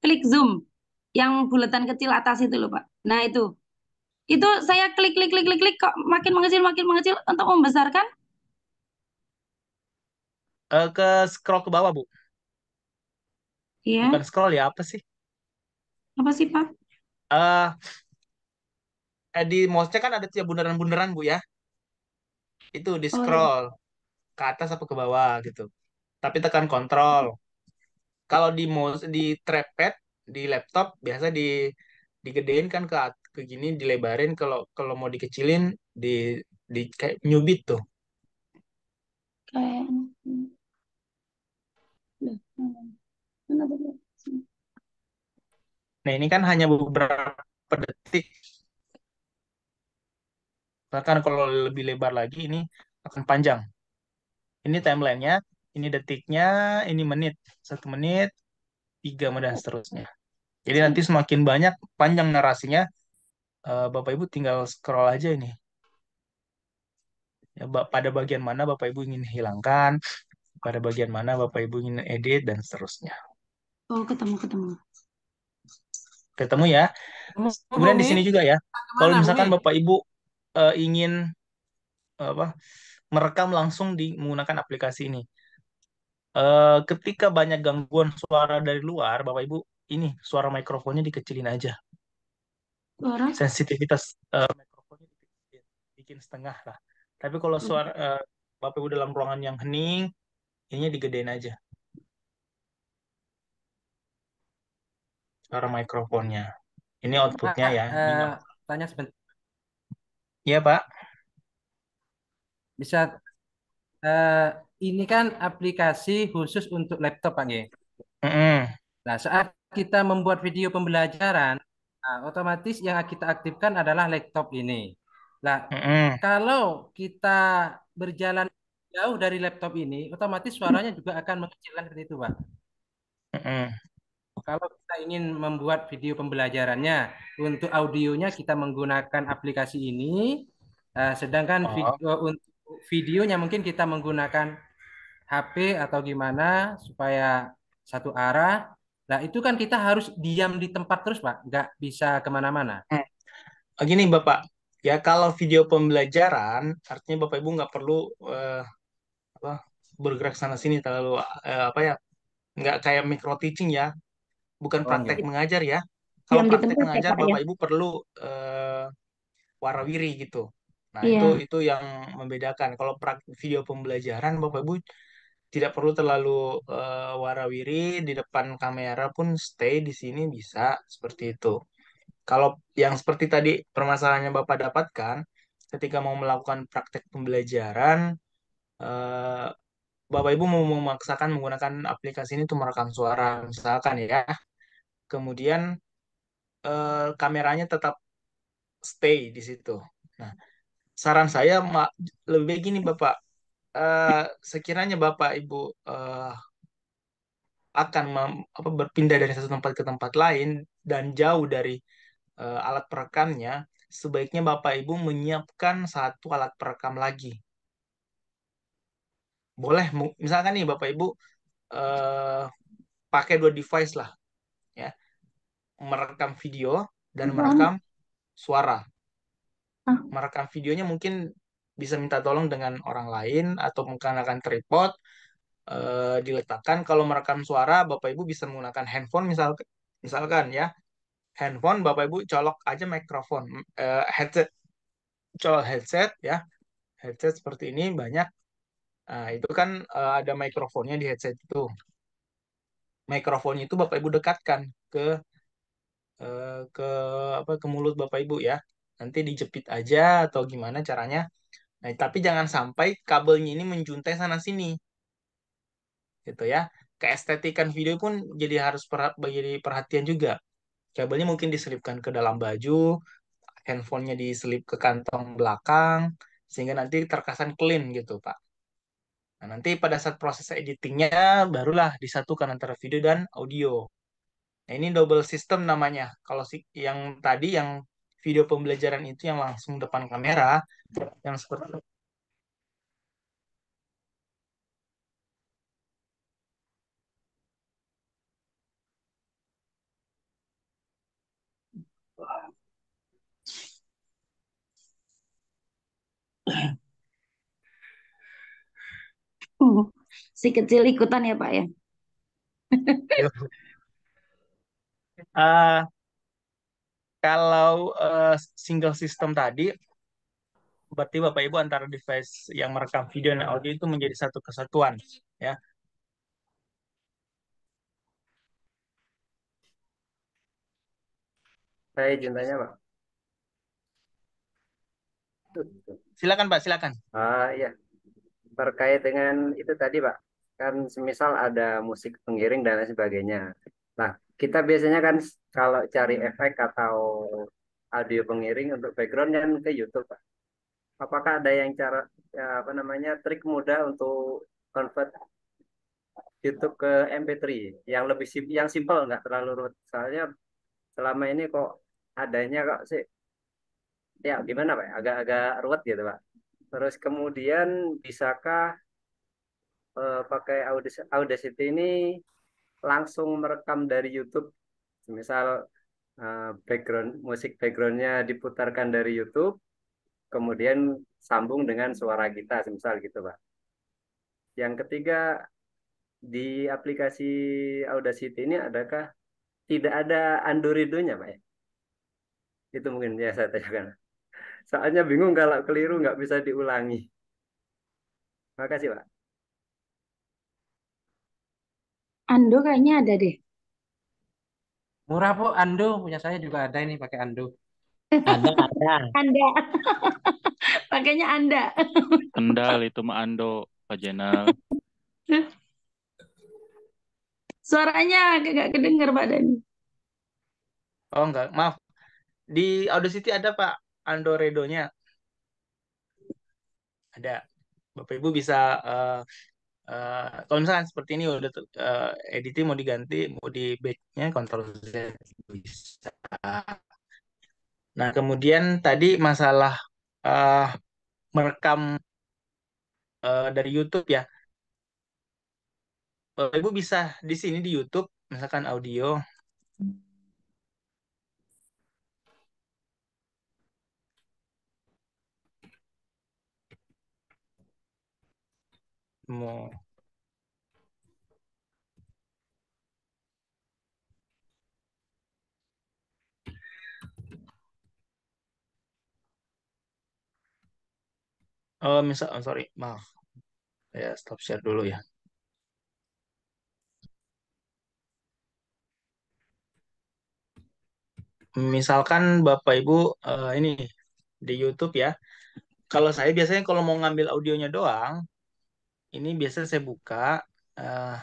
Klik Zoom yang buletan kecil atas itu loh Pak. Nah, itu saya klik klik klik klik klik kok makin mengecil untuk membesarkan. ke scroll ke bawah Bu. Bukan Iya, scroll ya apa sih? apa sih Pak? eh di mouse-nya kan ada tiap bundaran-bundaran Bu ya. Itu di Oh iya. scroll ke atas apa ke bawah gitu. Tapi tekan kontrol. Kalau di mouse di trackpad di laptop biasa digedein kan ke gini dilebarin, kalau kalau mau dikecilin di kayak nyubit tuh. Kayak Loh, mana tadi? Nah, ini kan hanya beberapa detik. Bahkan kalau lebih lebar lagi ini akan panjang. Ini timelinenya, ini detiknya, ini menit. 1 menit, 3 menit, dan seterusnya. Jadi nanti semakin banyak panjang narasinya, Bapak Ibu tinggal scroll aja ini. Ya, pada bagian mana Bapak Ibu ingin hilangkan, pada bagian mana Bapak Ibu ingin edit, dan seterusnya. Oh, ketemu ketemu. Ketemu ya. Bu Kemudian di Mi, sini juga ya, kalau kemana Bu Mi? misalkan Bapak Ibu ingin apa merekam langsung menggunakan aplikasi ini. Ketika banyak gangguan suara dari luar, Bapak Ibu ini suara mikrofonnya dikecilin aja. Suara? Sensitivitas mikrofonnya dikecilin, bikin setengah lah. Tapi kalau suara Bapak Ibu dalam ruangan yang hening, ininya digedein aja suara mikrofonnya. Ini outputnya Pak, ya. Ini nggak. tanya sebentar. Iya Pak. Bisa eh, ini kan aplikasi khusus untuk laptop Pak Nge. Mm-mm. Nah, saat kita membuat video pembelajaran, nah, otomatis yang kita aktifkan adalah laptop ini. Nah, Mm-mm. kalau kita berjalan jauh dari laptop ini, otomatis suaranya juga akan mengecilkan seperti itu, Pak. Mm-mm. Kalau kita ingin membuat video pembelajarannya, untuk audionya kita menggunakan aplikasi ini, sedangkan Oh, untuk videonya mungkin kita menggunakan HP atau gimana supaya satu arah. Nah, itu kan kita harus diam di tempat terus, Pak. Nggak bisa kemana-mana. gini Bapak. Ya kalau video pembelajaran, artinya Bapak Ibu nggak perlu apa, bergerak sana sini terlalu apa ya, nggak kayak micro teaching ya, bukan Oh, praktek enggak. mengajar ya. Kalau Diam di praktek tempat ya mengajar Pak ya. Bapak Ibu perlu warawiri gitu. Nah, itu Iya. itu yang membedakan. Kalau video pembelajaran Bapak Ibu tidak perlu terlalu warawiri di depan kamera pun stay di sini bisa seperti itu. Kalau yang seperti tadi permasalahannya Bapak dapatkan ketika mau melakukan praktek pembelajaran, eh, Bapak Ibu mau memaksakan menggunakan aplikasi ini untuk merekam suara, misalkan ya. Kemudian kameranya tetap stay di situ. Nah, saran saya lebih baik gini Bapak. Eh, Sekiranya Bapak Ibu akan berpindah dari satu tempat ke tempat lain dan jauh dari alat perekamnya, sebaiknya Bapak Ibu menyiapkan satu alat perekam lagi. Boleh, misalkan nih Bapak Ibu eh, pakai dua device lah, ya, merekam video dan merekam suara. Merekam videonya mungkin bisa minta tolong dengan orang lain atau menggunakan tripod diletakkan. Kalau merekam suara, Bapak Ibu bisa menggunakan handphone misalkan ya, handphone Bapak Ibu colok aja mikrofon, headset, colok headset ya, headset seperti ini banyak. Nah, itu kan ada mikrofonnya di headset itu. Mikrofonnya itu Bapak Ibu dekatkan ke ke mulut Bapak Ibu ya. Nanti dijepit aja atau gimana caranya. Nah, tapi jangan sampai kabelnya ini menjuntai sana sini gitu ya. Keestetikan video pun jadi harus jadi perhatian juga. Kabelnya mungkin diselipkan ke dalam baju, handphonenya diselip ke kantong belakang, sehingga nanti terkesan clean gitu, Pak. Nah, nanti pada saat proses editingnya, barulah disatukan antara video dan audio. Nah, ini double system namanya. Kalau yang tadi, yang video pembelajaran itu yang langsung depan kamera, yang seperti Si kecil ikutan ya Pak ya. Ah, kalau single system tadi, berarti Bapak Ibu antara device yang merekam video dan audio itu menjadi satu kesatuan, ya. Saya izin tanya, Pak. Silakan Pak, silakan. Iya, terkait dengan itu tadi, Pak. Kan semisal ada musik pengiring dan lain sebagainya. Nah, kita biasanya kan kalau cari efek atau audio pengiring untuk background kan ke YouTube, Pak. Apakah ada yang cara ya, apa namanya trik mudah untuk convert YouTube ke MP3 yang lebih yang simple nggak terlalu rumit. Soalnya selama ini kok adanya kok sih ya gimana Pak? Agak-agak ruwet gitu Pak. Terus kemudian bisakah pakai Audacity ini langsung merekam dari YouTube? Misal musik backgroundnya diputarkan dari YouTube, kemudian sambung dengan suara kita, misal gitu Pak. Yang ketiga di aplikasi Audacity ini adakah tidak ada Android-nya Pak ya? Itu mungkin ya saya tanyakan. Soalnya bingung kalau keliru nggak bisa diulangi. Makasih Pak. Ando kayaknya ada deh. Murah Bu, Ando punya saya juga ada ini pakai Ando. Ada, ada. Anda. Pakainya Anda. Kendal itu mah Ando, Pak Jenal. Suaranya agak kedengar Pak Dani. Oh enggak, maaf. Di Audacity ada Pak Andoredo-nya. Ada. Bapak Ibu bisa kalau misalkan seperti ini udah editing mau diganti, mau di backnya Ctrl Z bisa. Nah, kemudian tadi masalah eh, merekam dari YouTube ya. Ibu bisa di sini di YouTube, misalkan audio, mau sorry, maaf, saya stop share dulu ya. Misalkan Bapak Ibu ini di YouTube ya. Kalau saya biasanya kalau mau ngambil audionya doang, ini biasa saya buka, eh,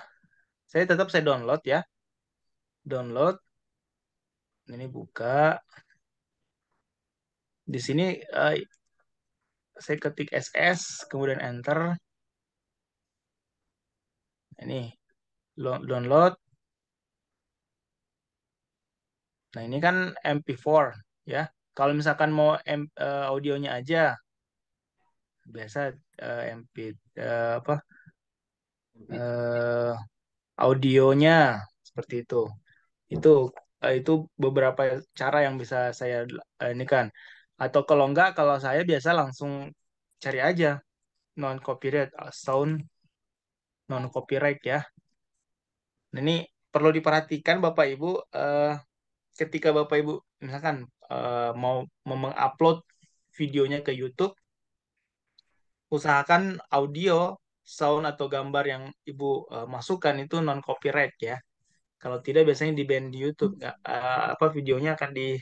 saya download ya, download. Ini buka di sini, saya ketik SS, kemudian enter. Ini download. Nah ini kan MP4 ya. Kalau misalkan mau audionya aja, biasa MP apa eh, audionya seperti itu. Itu itu beberapa cara yang bisa saya ini kan. Atau kalau enggak, kalau saya biasa langsung cari aja non copyright sound, non copyright ya. Nah, ini perlu diperhatikan Bapak Ibu, ketika Bapak Ibu misalkan mau mengupload videonya ke YouTube, usahakan audio, sound atau gambar yang Ibu masukkan itu non copyright ya. Kalau tidak biasanya di ban di YouTube, nggak, apa videonya akan di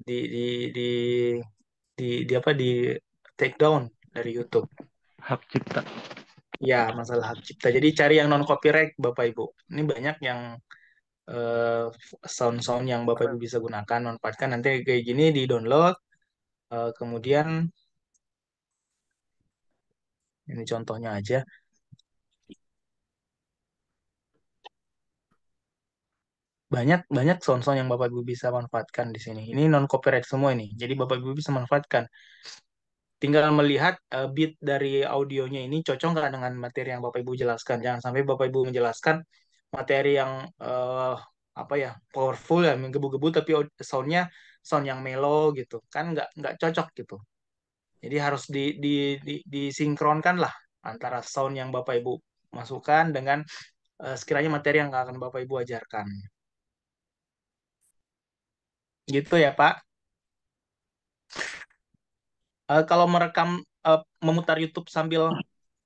di di di apa di take down dari YouTube. Hak cipta. Ya, masalah hak cipta. Jadi cari yang non copyright Bapak Ibu. Ini banyak yang sound-sound yang Bapak Ibu bisa gunakan, manfaatkan nanti kayak gini di download. Kemudian ini contohnya aja. Banyak banyak sound-sound yang Bapak Ibu bisa manfaatkan di sini. Ini non copyright semua ini. Jadi Bapak Ibu bisa manfaatkan. Tinggal melihat beat dari audionya ini cocok nggak dengan materi yang Bapak Ibu jelaskan. Jangan sampai Bapak Ibu menjelaskan materi yang apa ya, powerful ya, menggebu-gebu, tapi soundnya sound yang mellow gitu. Kan nggak cocok gitu. Jadi harus disinkronkan lah antara sound yang Bapak Ibu masukkan dengan sekiranya materi yang akan Bapak Ibu ajarkan. Gitu ya Pak. Kalau merekam, memutar YouTube sambil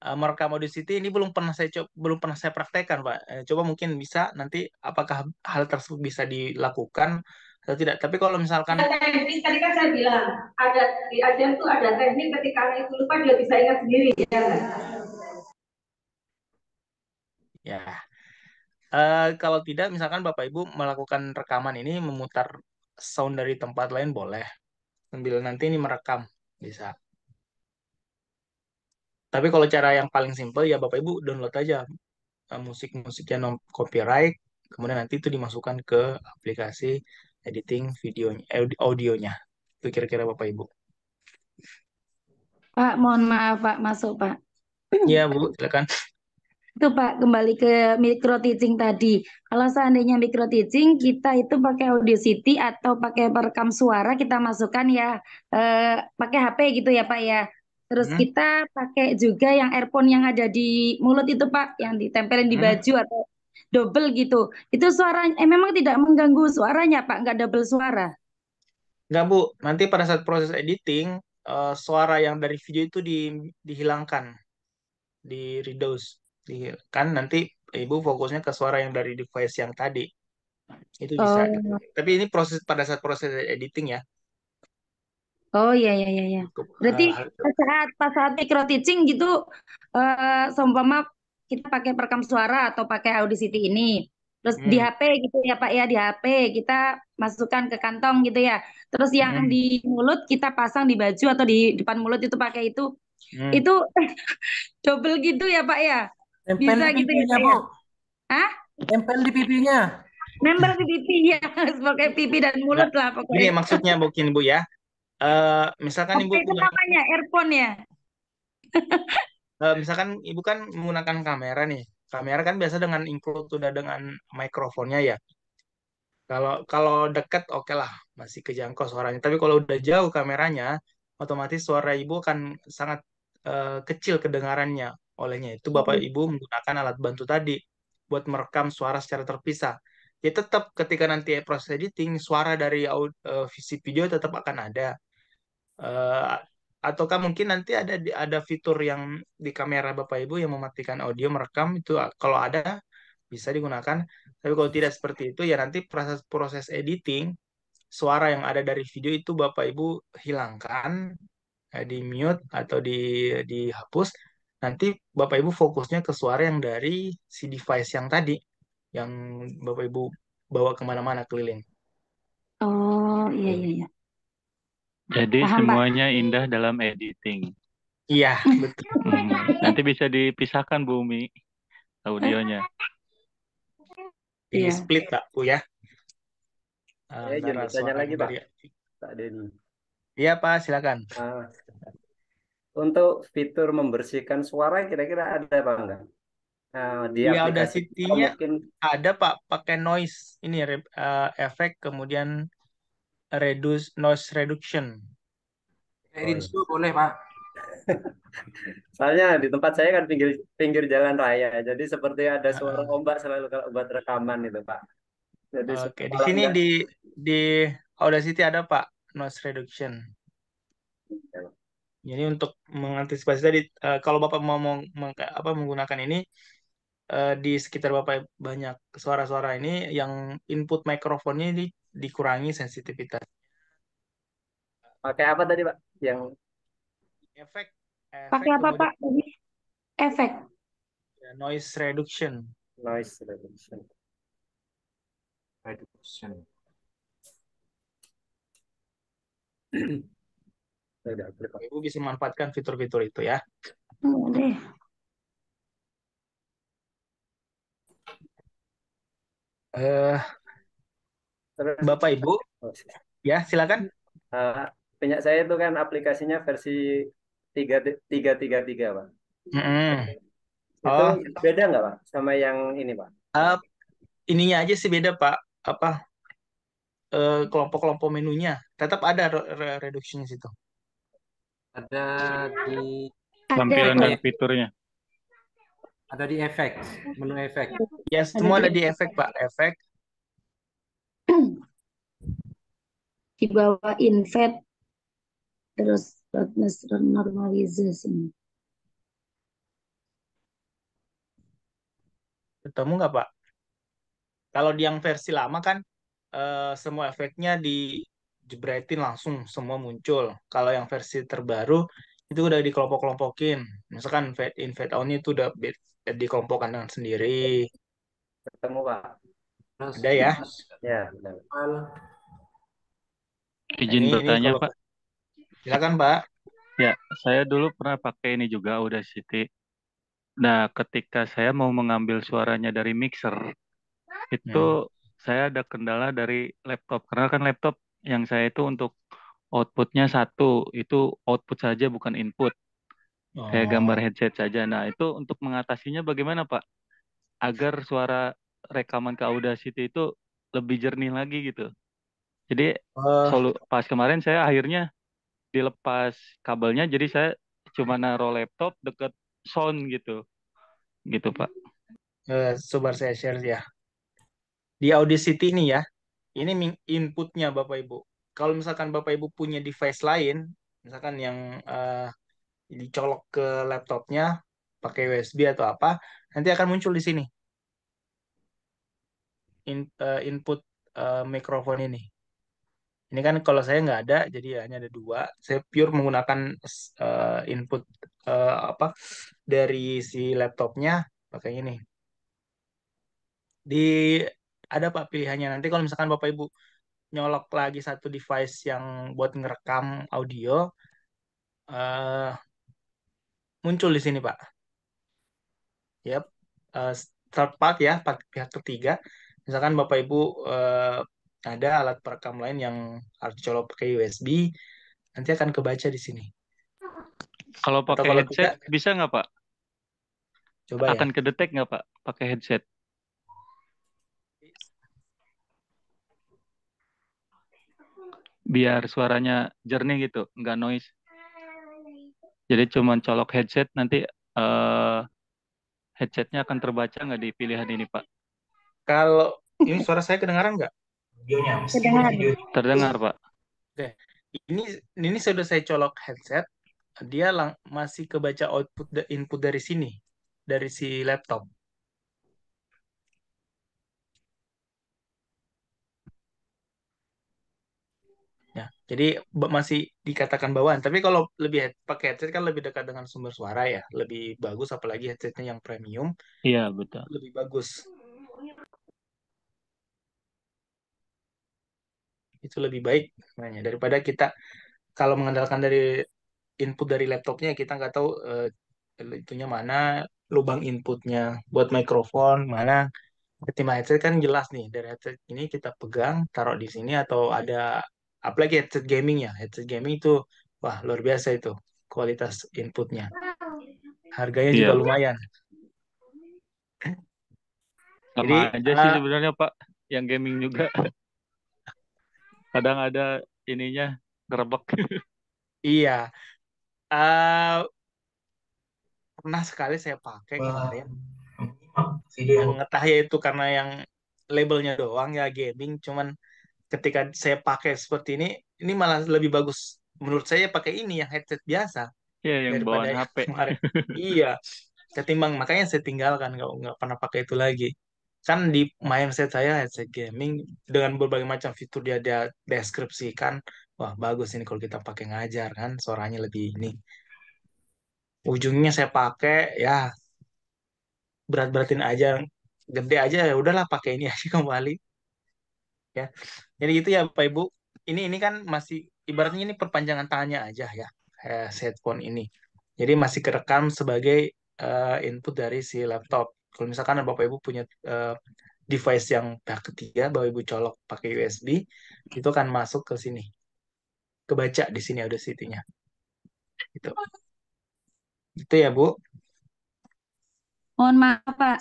merekam Audacity ini belum pernah saya praktekkan Pak. Coba mungkin bisa nanti, apakah hal tersebut bisa dilakukan atau tidak. Tapi kalau misalkan Ada teknik, tadi kan saya bilang, ada di Adam tuh ada teknik ketika itu lupa dia bisa ingat sendiri, ya nggak? ya, kalau tidak misalkan Bapak Ibu melakukan rekaman ini, memutar sound dari tempat lain boleh, sambil nanti ini merekam bisa. Tapi kalau cara yang paling simpel ya Bapak Ibu download aja musik-musiknya non copyright, kemudian nanti itu dimasukkan ke aplikasi editing videonya, audionya. Itu kira-kira Bapak Ibu. Pak, mohon maaf Pak, masuk Pak. Iya Bu, silakan. Itu Pak, kembali ke micro teaching tadi. Kalau seandainya micro teaching, kita itu pakai Audacity atau pakai perekam suara, kita masukkan ya, pakai HP gitu ya Pak ya. Terus Hmm, kita pakai juga yang earphone yang ada di mulut itu Pak, yang ditempelin di hmm. baju atau double gitu. Itu suaranya, memang tidak mengganggu suaranya Pak, nggak double suara. Nggak Bu, nanti pada saat proses editing, suara yang dari video itu dihilangkan, di reduce. Kan nanti Ibu fokusnya ke suara yang dari device yang tadi. Itu bisa gitu. Oh, Tapi ini pada saat proses editing ya. oh iya iya iya. Iya. Untuk Berarti pas saat micro teaching gitu, seumpama kita pakai perekam suara atau pakai Audacity ini, terus di hmm, HP gitu ya Pak ya, di HP kita masukkan ke kantong gitu ya. Terus yang hmm, di mulut kita pasang di baju atau di depan mulut itu pakai hmm. itu double gitu ya Pak ya. Tempel Bisa di gitu ya pipinya, Pak Bu. ya. Hah? Tempel di pipinya. Nempel di pipi ya, pakai pipi dan Nggak, mulut lah gini pokoknya. maksudnya mungkin Bu ya. Misalkan Apa Ibu itu namanya? Earphone ya? misalkan Ibu kan menggunakan kamera nih. Kamera kan biasa dengan include sudah dengan mikrofonnya ya. Kalau kalau dekat oke lah, masih kejangkau suaranya. Tapi kalau udah jauh kameranya, otomatis suara Ibu akan sangat kecil kedengarannya. Olehnya itu Bapak Ibu menggunakan alat bantu tadi buat merekam suara secara terpisah. Ya tetap ketika nanti proses editing, suara dari visi video tetap akan ada. Eh, ataukah mungkin nanti ada fitur yang di kamera Bapak Ibu yang mematikan audio merekam itu, kalau ada bisa digunakan. Tapi kalau tidak seperti itu ya nanti proses proses editing, suara yang ada dari video itu Bapak Ibu hilangkan, di mute atau dihapus. nanti Bapak Ibu fokusnya ke suara yang dari si device yang tadi, yang Bapak Ibu bawa kemana-mana keliling. Oh, iya, iya, iya. Jadi Paham, Pak. semuanya indah dalam editing. Iya, betul. Nanti bisa dipisahkan Bumi audionya. Di Iya. split Pak Bu ya. Saya izin Antara bertanya lagi, suaranya Pak. dari. Pak Denny. Iya Pak, silakan. Ah, untuk fitur membersihkan suara kira-kira ada apa enggak? Di Di aplikasi kita Audacity-nya mungkin ada Pak pakai noise ini efek kemudian reduce noise reduction. oh, Edit iya. dulu boleh, Pak. Soalnya di tempat saya kan pinggir pinggir jalan raya, jadi seperti ada suara Heeh. ombak selalu kalau buat rekaman itu, Pak. Jadi Oke, di kalau sini enggak, di Audacity ada Pak noise reduction. Jadi untuk mengantisipasi tadi kalau Bapak mau menggunakan ini di sekitar Bapak banyak suara-suara ini yang input mikrofonnya dikurangi sensitivitas. pakai apa tadi, Pak? Yang Efek Pakai apa, kemudian Pak? Tadi efek. noise reduction. noise reduction. Udah, Pak. Ibu bisa manfaatkan fitur-fitur itu ya. Boleh. Eh, Terus, Bapak Ibu, ya silakan. punya saya itu kan aplikasinya versi 3.3.3, Pak. Mm-mm. Itu Oh, beda nggak, Pak, sama yang ini, Pak? eh, ininya aja sih beda Pak. Apa kelompok-kelompok menunya tetap ada reduction di situ. Ada di Tampilan Ada, dan fiturnya. ada di efek, menu efek. Ya, semua ada di efek Pak. Efek. di bawah invert terus brightness normalization. Ketemu nggak Pak? Kalau di yang versi lama kan semua efeknya dijebretin langsung semua muncul. Kalau yang versi terbaru itu udah dikelompok-kelompokin. Misalkan fade in fade out itu udah dikelompokkan dengan sendiri. Ketemu, Pak. Terus Ada ya. Ya, benar. Nah, Izin ini bertanya, kalau Pak. silakan Pak. Ya, saya dulu pernah pakai ini juga Audacity. Nah, ketika saya mau mengambil suaranya dari mixer, itu saya ada kendala dari laptop. Karena kan laptop yang saya itu untuk outputnya satu, itu output saja bukan input. Kayak gambar Oh, headset saja. Nah, itu untuk mengatasinya bagaimana, Pak? Agar suara rekaman ke Audacity itu lebih jernih lagi gitu. Jadi, eh, pas kemarin saya akhirnya dilepas kabelnya, jadi saya cuma naruh laptop deket sound gitu. Gitu, Pak. coba saya share ya. Di Audacity ini ya, ini inputnya Bapak Ibu. Kalau misalkan Bapak Ibu punya device lain, misalkan yang dicolok ke laptopnya pakai USB atau apa, nanti akan muncul di sini input mikrofon ini. Ini kan kalau saya nggak ada, jadi ya hanya ada dua. Saya pure menggunakan input apa dari si laptopnya pakai ini. Di ada Pak pilihannya nanti kalau misalkan Bapak Ibu nyolok lagi satu device yang buat ngerekam audio, eh, muncul di sini Pak. Yap, third part ya, pihak ketiga. Misalkan Bapak Ibu ada alat perekam lain yang harus dicolok pakai USB, nanti akan kebaca di sini. Kalau Atau pakai kalau headset tidak, bisa nggak, Pak? coba ya. Akan kedetek nggak, Pak? Pakai headset. Biar suaranya jernih gitu, nggak noise. Jadi cuma colok headset, nanti eh, headsetnya akan terbaca nggak di pilihan ini, Pak? Kalau ini suara saya kedengaran nggak? Videonya, meskipun Kedengar. video. Terdengar, Pak. Oke, ini sudah saya colok headset, dia masih kebaca output input dari sini, dari si laptop. Ya, Jadi masih dikatakan bawaan. Tapi kalau lebih pakai headset kan lebih dekat dengan sumber suara ya, lebih bagus. Apalagi headsetnya yang premium, Iya, betul. lebih bagus. Itu lebih baik sebenarnya daripada kita kalau mengandalkan dari input dari laptopnya kita nggak tahu itunya mana, lubang inputnya buat mikrofon mana. Ketimbang headset kan jelas nih dari headset ini kita pegang taruh di sini atau ada apalagi headset gaming ya, headset gaming itu wah luar biasa itu kualitas inputnya, harganya juga Iya, lumayan. sama Jadi aja sih sebenarnya Pak. Yang gaming juga kadang ada ininya ngerebek. iya, eh, pernah sekali saya pakai kemarin yang ngetah ya itu karena yang labelnya doang ya gaming, cuman ketika saya pakai seperti ini malah lebih bagus menurut saya pakai ini yang headset biasa Iya, yang daripada bawaan yang HP. kemarin. Iya, ketimbang makanya saya tinggalkan nggak pernah pakai itu lagi. Kan di mindset saya headset gaming dengan berbagai macam fitur dia deskripsikan, wah bagus ini kalau kita pakai ngajar kan suaranya lebih ini. Ujungnya saya pakai ya berat-beratin aja, gede aja ya udahlah pakai ini aja kembali ya. Jadi gitu ya Pak Ibu. Ini kan masih ibaratnya ini perpanjangan tangannya aja ya, headphone ini. Jadi masih kerekam sebagai input dari si laptop. Kalau misalkan Bapak Ibu punya device yang pihak ketiga, Bapak Ibu colok pakai USB, itu akan masuk ke sini, kebaca di sini Audacity-nya. Gitu. Itu ya Bu. Mohon maaf Pak,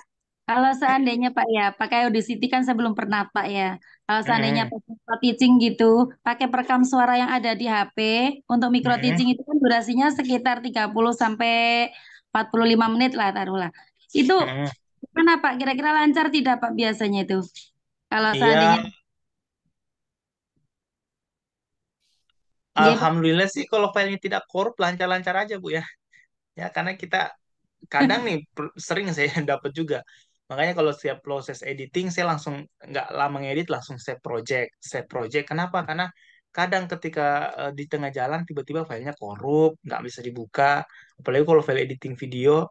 kalau seandainya Pak ya, pakai Audacity kan saya belum pernah Pak ya. Kalau seandainya Mm-mm. pakai micro teaching gitu, pakai perekam suara yang ada di HP, untuk micro Mm-mm. teaching itu kan durasinya sekitar 30 sampai 45 menit lah taruhlah. Itu Mm-mm. gimana Pak? Kira-kira lancar tidak Pak biasanya itu? Kalau seandainya, Iya, nggih, Pak. alhamdulillah sih kalau filenya tidak korup lancar-lancar aja Bu ya. Ya karena kita kadang nih sering saya dapat juga. Makanya kalau setiap proses editing saya langsung nggak lama ngedit langsung save project, save project. Kenapa? Karena kadang ketika di tengah jalan tiba-tiba filenya korup, nggak bisa dibuka. Apalagi kalau file editing video,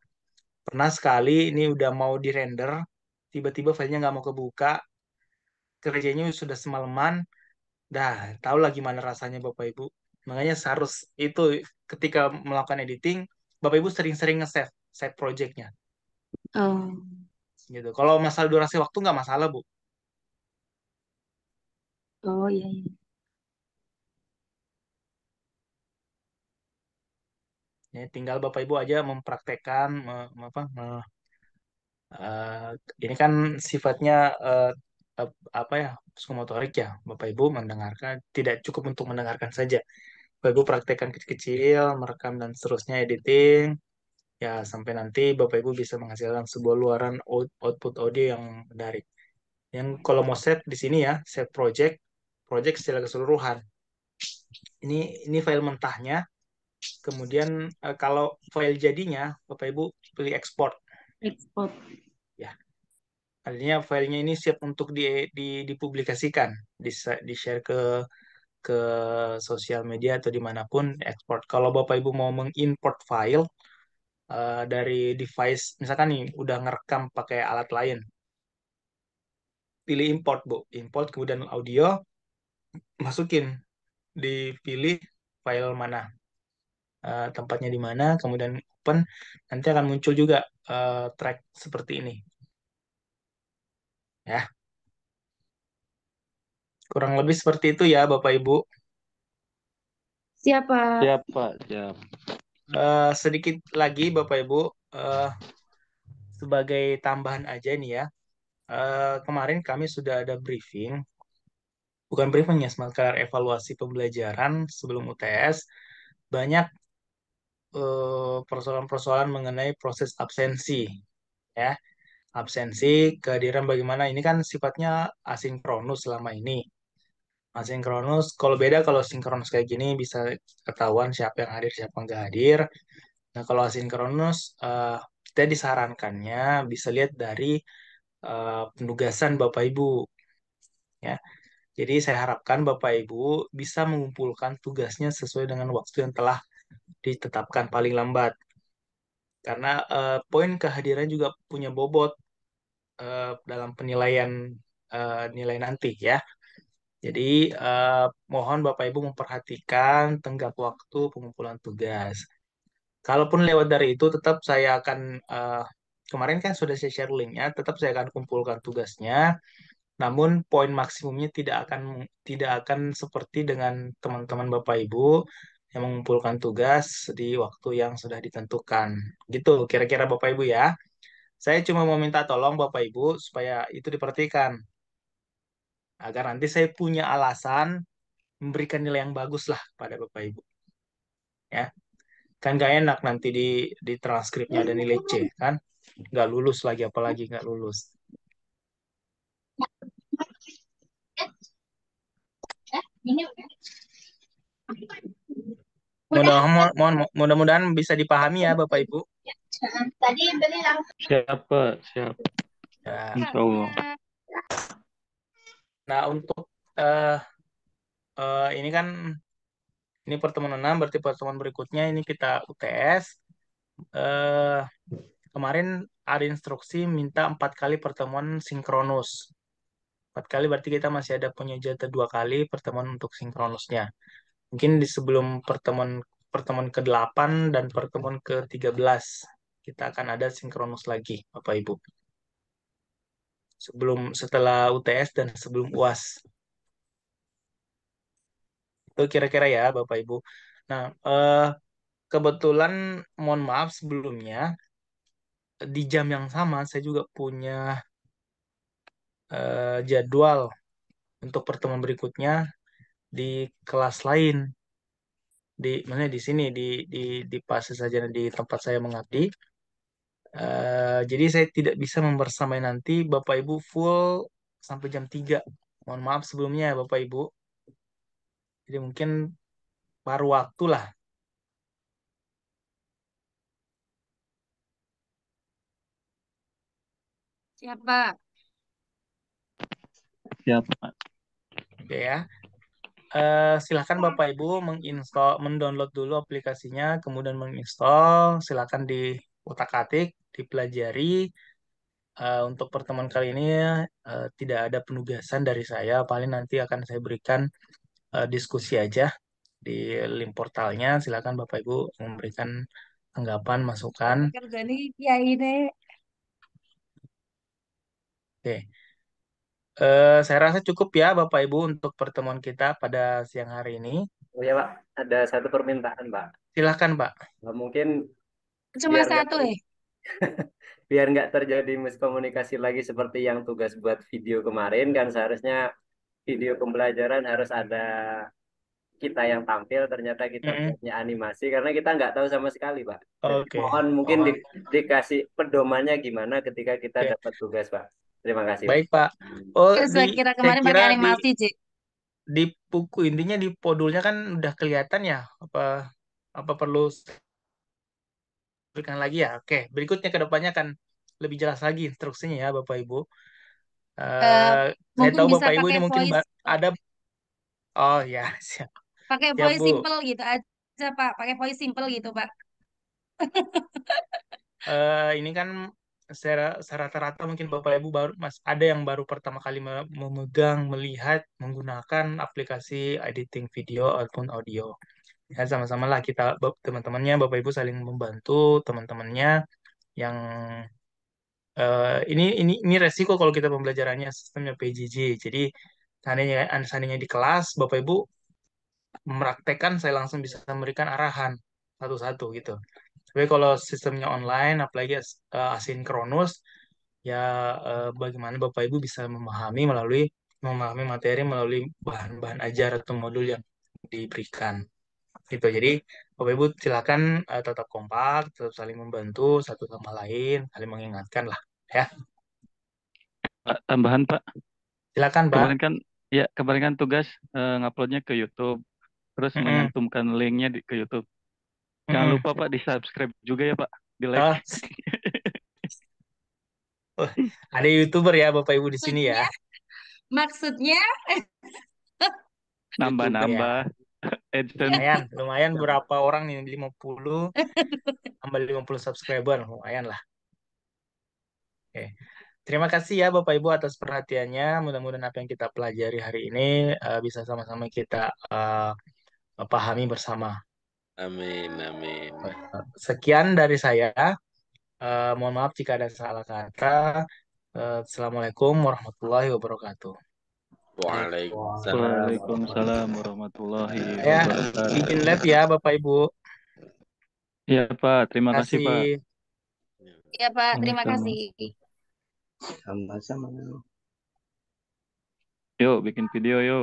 pernah sekali ini udah mau di-render, tiba-tiba filenya nggak mau kebuka, kerjanya sudah semalaman, dah tahu lah gimana rasanya Bapak Ibu. Makanya seharus itu ketika melakukan editing, Bapak Ibu sering-sering nge-save save projectnya Oh, gitu. Kalau masalah durasi waktu nggak masalah Bu. oh iya, iya. Ya, tinggal Bapak Ibu aja mempraktekkan eh, ini kan sifatnya apa ya psikomotorik ya. Bapak Ibu mendengarkan tidak cukup untuk mendengarkan saja. Bapak Ibu praktekkan kecil-kecil, merekam dan seterusnya editing ya sampai nanti Bapak Ibu bisa menghasilkan sebuah luaran output audio yang menarik. Yang kalau mau save di sini ya, save project, project secara keseluruhan. Ini file mentahnya. Kemudian kalau file jadinya, Bapak Ibu pilih export. Ekspor. Ya, artinya filenya ini siap untuk dipublikasikan, di-share ke sosial media atau dimanapun ekspor. Kalau Bapak Ibu mau mengimport file dari device, misalkan nih udah ngerekam pakai alat lain, pilih import Bu, import kemudian audio, masukin, dipilih file mana, tempatnya di mana, kemudian open, nanti akan muncul juga track seperti ini. Ya, kurang lebih seperti itu ya Bapak Ibu. Siapa? Siap, Pak. Siap. Sedikit lagi Bapak Ibu, eh, sebagai tambahan aja nih ya. Kemarin kami sudah ada briefing, bukan briefing ya, sekedar evaluasi pembelajaran sebelum UTS. Banyak persoalan-persoalan mengenai proses absensi, ya. Absensi, kehadiran bagaimana, ini kan sifatnya asinkronus selama ini. Asinkronus, kalau beda kalau sinkronus kayak gini bisa ketahuan siapa yang hadir, siapa yang nggak hadir. Nah, kalau asinkronus, kita disarankannya bisa lihat dari penugasan Bapak Ibu, ya. Jadi saya harapkan Bapak Ibu bisa mengumpulkan tugasnya sesuai dengan waktu yang telah ditetapkan paling lambat. Karena poin kehadiran juga punya bobot dalam penilaian nilai nanti ya. Jadi mohon Bapak Ibu memperhatikan tenggat waktu pengumpulan tugas. Kalaupun lewat dari itu, tetap saya akan kemarin kan sudah saya share linknya, tetap saya akan kumpulkan tugasnya. Namun poin maksimumnya tidak akan seperti dengan teman-teman Bapak Ibu yang mengumpulkan tugas di waktu yang sudah ditentukan. Gitu, kira-kira Bapak Ibu ya. Saya cuma mau minta tolong Bapak Ibu supaya itu diperhatikan agar nanti saya punya alasan memberikan nilai yang bagus lah pada Bapak Ibu ya. Kan gak enak nanti di transkripnya ada nilai C kan, nggak lulus lagi, apalagi nggak lulus. Mudah-mudahan bisa dipahami ya Bapak Ibu Siap, Pak. Siap. ya. Insya Allah. Nah untuk ini kan ini pertemuan 6, berarti pertemuan berikutnya ini kita UTS. eh, Kemarin ada instruksi minta 4 kali pertemuan sinkronus. 4 kali berarti kita masih ada punya jatah 2 kali pertemuan untuk sinkronusnya. Mungkin di sebelum pertemuan pertemuan ke-8 dan pertemuan ke-13 kita akan ada sinkronus lagi, Bapak Ibu. Setelah UTS dan sebelum UAS. Itu kira-kira ya, Bapak Ibu. Nah, kebetulan mohon maaf sebelumnya di jam yang sama saya juga punya jadwal untuk pertemuan berikutnya di kelas lain, mana di sini di Pasir Sarjana di tempat saya mengabdi. Jadi saya tidak bisa membersamai nanti Bapak Ibu full sampai jam 3. Mohon maaf sebelumnya ya Bapak Ibu. Jadi mungkin paruh waktu lah. Siapa? Siap, Pak. Oke ya. Silakan Bapak Ibu mendownload dulu aplikasinya, kemudian menginstall. Silakan di otak-atik, dipelajari. Untuk pertemuan kali ini tidak ada penugasan dari saya, paling nanti akan saya berikan diskusi aja di link portalnya. Silakan Bapak Ibu memberikan tanggapan, masukan. Kerja nih kiai deh. Oke. Saya rasa cukup ya Bapak Ibu untuk pertemuan kita pada siang hari ini. Oh ya Pak, ada satu permintaan Pak. Silakan Pak. Mungkin Cuma biar nggak satu biar nggak terjadi miskomunikasi lagi seperti yang tugas buat video kemarin, kan seharusnya video pembelajaran harus ada kita yang tampil, ternyata kita Mm-mm. buatnya animasi karena kita nggak tahu sama sekali Pak. Jadi Oke. mohon mungkin Oh, dikasih pedomannya gimana ketika kita oke. dapat tugas Pak. Terima kasih Pak. Baik Pak. Oh, Kan saya kira saya kemarin kira pakai di animasi, Cik. di buku intinya di modulnya kan udah kelihatan ya, apa perlu berikan lagi ya? Oke, berikutnya ke depannya kan lebih jelas lagi instruksinya ya Bapak Ibu. Eh, Saya mungkin tahu bisa Bapak Ibu pakai ini mungkin voice, ada. Oh ya, siap, pakai siap voice Bu. simple gitu aja, Pak. Pakai voice simple gitu, Pak. Ini kan secara rata-rata mungkin Bapak Ibu ada yang baru pertama kali memegang, melihat, menggunakan aplikasi editing video ataupun audio. Ya, sama-sama lah kita teman-temannya Bapak Ibu saling membantu teman-temannya yang ini resiko kalau kita pembelajarannya sistemnya PJJ. Jadi seandainya di kelas Bapak Ibu mempraktekkan, saya langsung bisa memberikan arahan satu-satu gitu. Tapi kalau sistemnya online, apalagi asinkronus, ya bagaimana Bapak Ibu bisa memahami materi melalui bahan-bahan ajar atau modul yang diberikan. Gitu. Jadi Bapak Ibu silakan tetap kompak, tetap saling membantu satu sama lain, saling mengingatkan lah, ya. Pak, tambahan, Pak. Silakan, Pak. Kemarin kan tugas nguploadnya ke YouTube, terus menyantumkan linknya ke YouTube. Jangan lupa Pak di subscribe juga ya Pak, di like. Ada YouTuber ya Bapak Ibu di sini ya. Maksudnya YouTube ya. Nambah-nambah AdSense. Lumayan, lumayan berapa orang nih 50 tambah 50 subscriber, lumayan lah. Oke. Terima kasih ya Bapak Ibu atas perhatiannya. Mudah-mudahan apa yang kita pelajari hari ini bisa sama-sama kita pahami bersama. Amin, amin. Sekian dari saya. Mohon maaf jika ada salah kata. Assalamualaikum warahmatullahi wabarakatuh. Waalaikumsalam. Waalaikumsalam warahmatullahi Ya, wabarakatuh. izin live ya Bapak Ibu. Iya Pak, terima Terima kasih Pak. kasih. ya Pak, terima Sama-sama. kasih. Sama-sama. Yuk bikin video yuk.